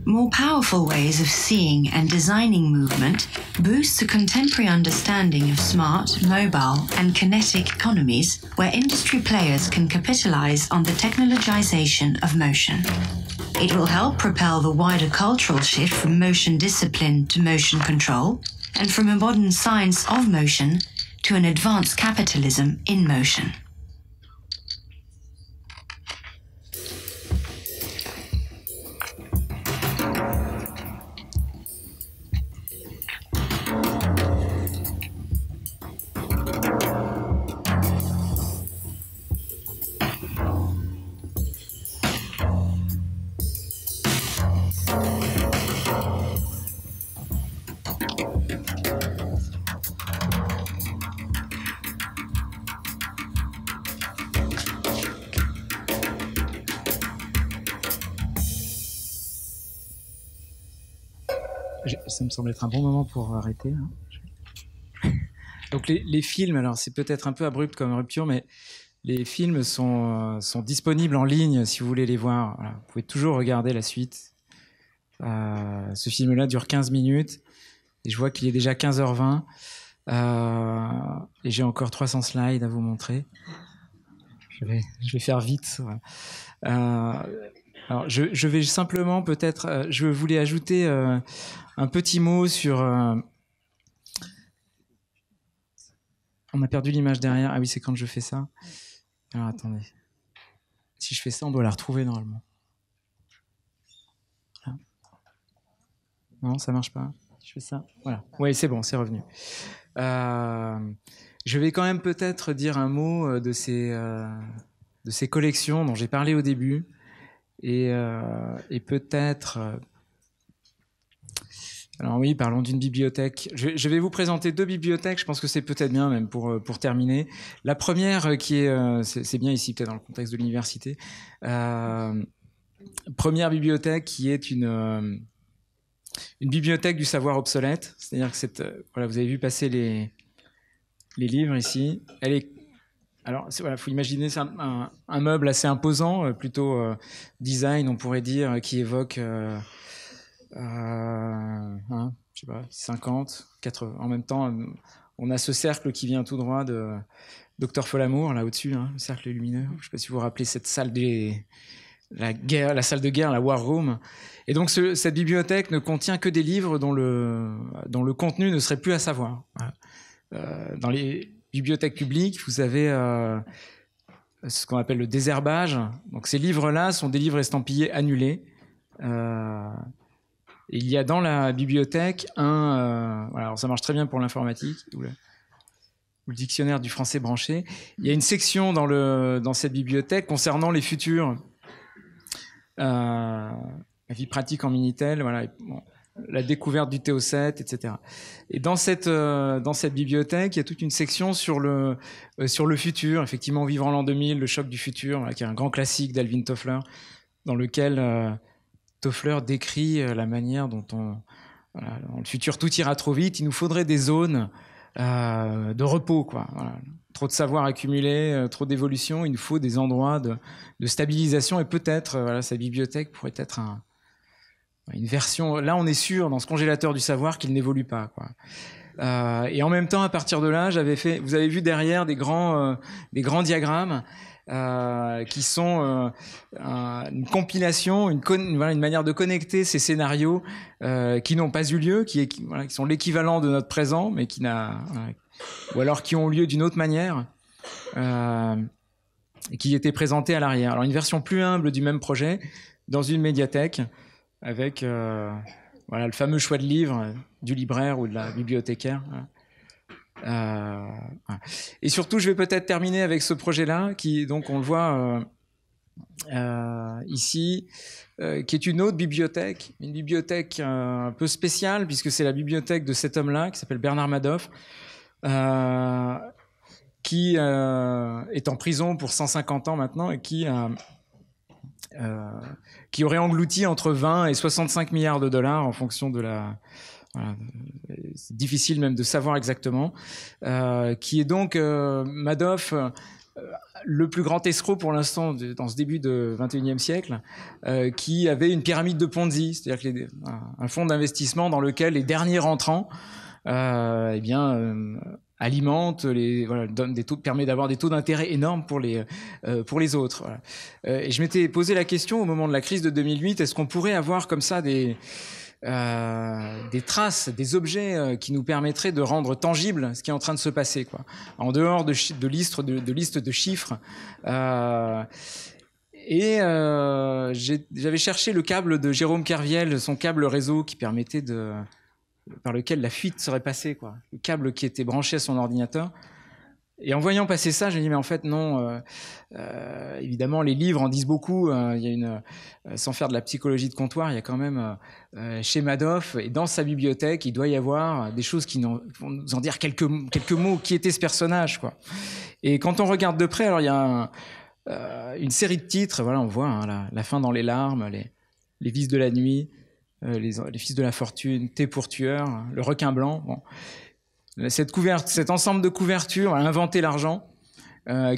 More powerful ways of seeing and designing movement boost a contemporary understanding of smart, mobile, and kinetic economies where industry players can capitalize on the technologization of motion. It will help propel the wider cultural shift from motion discipline to motion control, and from a modern science of motion to an advanced capitalism in motion. Ça me semble être un bon moment pour arrêter. Donc les films, alors c'est peut-être un peu abrupt comme rupture, mais les films sont disponibles en ligne si vous voulez les voir. Voilà. Vous pouvez toujours regarder la suite. Ce film-là dure 15 minutes et je vois qu'il est déjà 15h20 et j'ai encore 300 slides à vous montrer. Je vais faire vite. Voilà. Alors je vais simplement peut-être, je voulais ajouter un petit mot sur... on a perdu l'image derrière. Ah oui, c'est quand je fais ça. Alors attendez. Si je fais ça, on doit la retrouver normalement. Voilà. Non, ça marche pas. Si je fais ça, voilà. Oui, c'est bon, c'est revenu. Je vais quand même peut-être dire un mot de ces collections dont j'ai parlé au début. Et peut-être... Alors oui, parlons d'une bibliothèque. Je vais vous présenter deux bibliothèques, je pense que c'est peut-être bien même pour terminer. La première qui est... c'est bien ici, peut-être dans le contexte de l'université. Première bibliothèque qui est une bibliothèque du savoir obsolète. C'est-à-dire que voilà, vous avez vu passer les livres ici. Elle est... Alors, voilà, faut imaginer un meuble assez imposant, plutôt design, on pourrait dire, qui évoque, je sais pas, 50, 80. En même temps, on a ce cercle qui vient tout droit de Dr Folamour, là au-dessus, le cercle lumineux. Je sais pas si vous vous rappelez cette salle la salle de guerre, la War Room. Et donc, cette bibliothèque ne contient que des livres dont le contenu ne serait plus à savoir. Voilà. Dans les bibliothèque publique, vous avez ce qu'on appelle le désherbage. Donc ces livres-là sont des livres estampillés annulés. Et il y a dans la bibliothèque voilà, alors ça marche très bien pour l'informatique ou le dictionnaire du français branché. Il y a une section dans cette bibliothèque concernant les futurs. La vie pratique en Minitel. Voilà. Bon, la découverte du TO7, etc. Et dans cette bibliothèque, il y a toute une section sur le futur, effectivement, Vivre en l'an 2000, le choc du futur, voilà, qui est un grand classique d'Alvin Toffler, dans lequel Toffler décrit la manière dont voilà, dans le futur, tout ira trop vite, il nous faudrait des zones de repos, quoi. Voilà. Trop de savoir accumulé, trop d'évolution, il nous faut des endroits de stabilisation, et peut-être, voilà, sa bibliothèque pourrait être une version. Là, on est sûr, dans ce congélateur du savoir, qu'il n'évolue pas, quoi. Et en même temps, à partir de là, vous avez vu derrière des grands diagrammes qui sont une compilation, une manière de connecter ces scénarios qui n'ont pas eu lieu, qui sont l'équivalent de notre présent, mais ou alors qui ont lieu d'une autre manière, et qui étaient présentés à l'arrière. Alors une version plus humble du même projet dans une médiathèque avec le fameux choix de livres du libraire ou de la bibliothécaire. Et surtout, je vais peut-être terminer avec ce projet-là, qui, donc, on le voit ici, qui est une autre bibliothèque, une bibliothèque un peu spéciale, puisque c'est la bibliothèque de cet homme-là, qui s'appelle Bernard Madoff, qui est en prison pour 150 ans maintenant, et qui aurait englouti entre 20 et 65 milliards de dollars en fonction de la... Voilà, c'est difficile même de savoir exactement, qui est donc Madoff, le plus grand escroc pour l'instant dans ce début de 21e siècle, qui avait une pyramide de Ponzi, c'est-à-dire un fonds d'investissement dans lequel les derniers rentrants alimente donne des taux, permet d'avoir des taux d'intérêt énormes pour les autres. Voilà. Et je m'étais posé la question au moment de la crise de 2008, est-ce qu'on pourrait avoir comme ça des traces, des objets qui nous permettraient de rendre tangible ce qui est en train de se passer, quoi. En dehors de listes de chiffres. J'avais cherché le câble de Jérôme Kerviel, son câble réseau qui permettait par lequel la fuite serait passée, quoi. Le câble qui était branché à son ordinateur. Et en voyant passer ça, je me dis mais en fait non. Évidemment, les livres en disent beaucoup. Il y a sans faire de la psychologie de comptoir, il y a quand même chez Madoff et dans sa bibliothèque, il doit y avoir des choses qui vont nous en dire quelques mots. Qui était ce personnage, quoi. Et quand on regarde de près, alors il y a une série de titres. Voilà, on voit la fin dans les larmes, les vices de la nuit, les fils de la fortune, Thé pour tueur, le requin blanc. Bon. Cet ensemble de couvertures a inventé l'argent,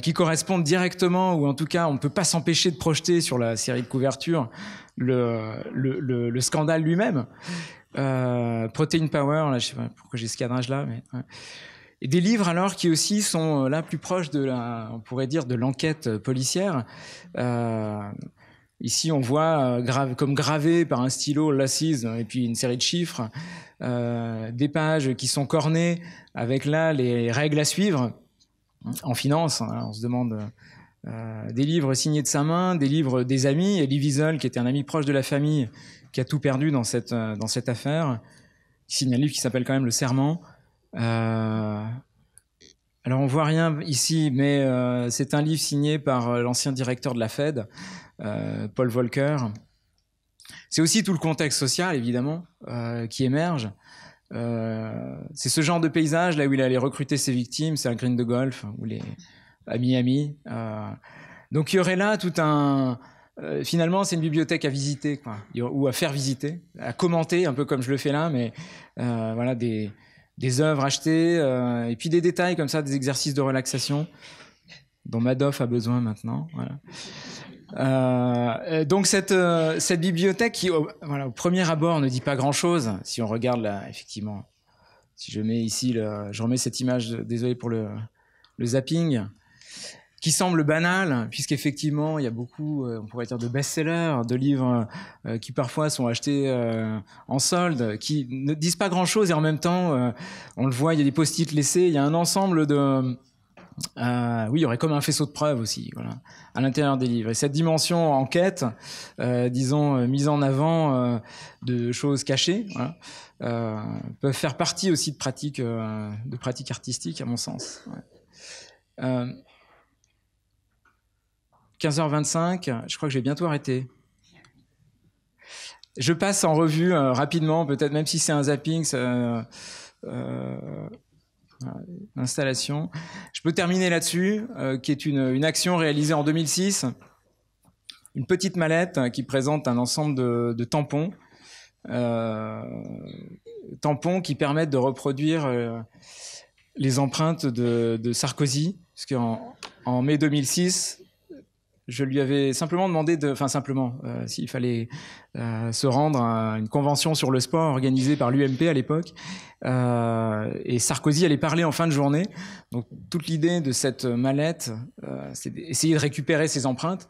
qui correspondent directement, ou en tout cas on ne peut pas s'empêcher de projeter sur la série de couvertures le scandale lui-même. Protein Power, là, je sais pas pourquoi j'ai ce cadrage là, mais ouais. Et des livres alors qui aussi sont là plus proches on pourrait dire de l'enquête policière. Ici, on voit comme gravé par un stylo l'assise et puis une série de chiffres, des pages qui sont cornées avec là les règles à suivre en finance. On se demande des livres signés de sa main, des livres des amis. Elie Wiesel, qui était un ami proche de la famille, qui a tout perdu dans cette affaire, qui signe un livre qui s'appelle quand même Le Serment. Alors on voit rien ici, mais c'est un livre signé par l'ancien directeur de la Fed, Paul Volcker. C'est aussi tout le contexte social, évidemment, qui émerge. C'est ce genre de paysage là où il allait recruter ses victimes, c'est un green de golf à Miami. Donc il y aurait là tout un... finalement, c'est une bibliothèque à visiter, quoi, ou à faire visiter, à commenter, un peu comme je le fais là, mais voilà, des œuvres achetées, et puis des détails comme ça, des exercices de relaxation dont Madoff a besoin maintenant. Voilà. Donc cette bibliothèque qui, au premier abord, ne dit pas grand-chose. Si on regarde là, effectivement, si je mets ici, je remets cette image, désolé pour le zapping, qui semble banal, puisqu'effectivement, il y a beaucoup, on pourrait dire, de best-sellers, de livres qui parfois sont achetés en solde, qui ne disent pas grand-chose, et en même temps, on le voit, il y a des post-it laissés, il y a un ensemble de... oui, il y aurait comme un faisceau de preuves aussi, voilà, à l'intérieur des livres. Et cette dimension enquête, disons, mise en avant de choses cachées, voilà, peuvent faire partie aussi de pratiques artistiques, à mon sens. Ouais. 15h25, je crois que je vais bientôt arrêter. Je passe en revue rapidement, peut-être même si c'est un zapping, l'installation. Je peux terminer là-dessus, qui est une action réalisée en 2006. Une petite mallette qui présente un ensemble de tampons. Tampons qui permettent de reproduire les empreintes de Sarkozy. Parce qu'en mai 2006, je lui avais simplement demandé s'il fallait se rendre à une convention sur le sport organisée par l'UMP à l'époque. Et Sarkozy allait parler en fin de journée. Donc toute l'idée de cette mallette, c'est d'essayer de récupérer ses empreintes.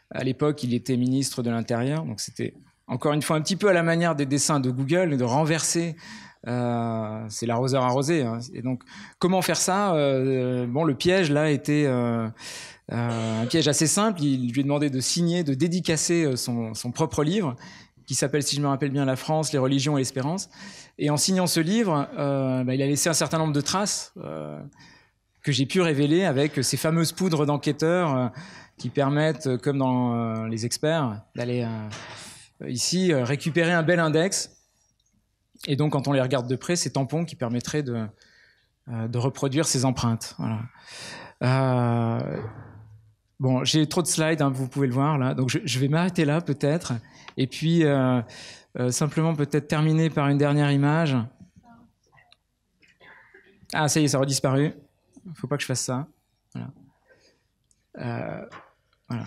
À l'époque, il était ministre de l'Intérieur. Donc c'était encore une fois un petit peu à la manière des dessins de Google, de renverser. C'est l'arroseur arrosé. Hein. Et donc comment faire ça le piège là était... un piège assez simple. Il lui a demandé de signer, de dédicacer son propre livre, qui s'appelle, si je me rappelle bien, La France, les religions et l'espérance. Et en signant ce livre, il a laissé un certain nombre de traces que j'ai pu révéler avec ces fameuses poudres d'enquêteurs qui permettent, comme dans les experts, d'aller ici récupérer un bel index. Et donc, quand on les regarde de près, ces tampons qui permettraient de reproduire ces empreintes. Voilà. Bon, j'ai trop de slides, hein, vous pouvez le voir là, donc je vais m'arrêter là peut-être, et puis simplement peut-être terminer par une dernière image. Ah, ça y est, ça a redisparu. Faut pas que je fasse ça. Voilà. Voilà.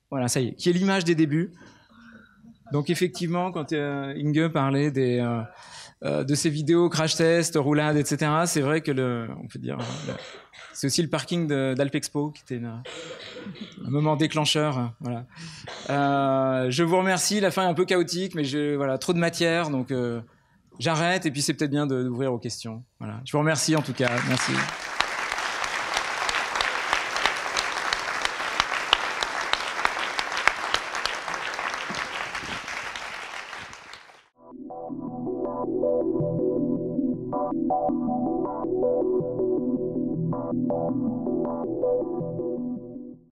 Voilà, ça y est, qui est l'image des débuts. Donc effectivement, quand Inge parlait de ces vidéos crash test, roulade, etc. C'est vrai que on peut dire, c'est aussi le parking d'Alpexpo qui était un moment déclencheur. Voilà. Je vous remercie. La fin est un peu chaotique, mais trop de matière, donc j'arrête. Et puis c'est peut-être bien d'ouvrir aux questions. Voilà. Je vous remercie en tout cas. Merci. Thank you.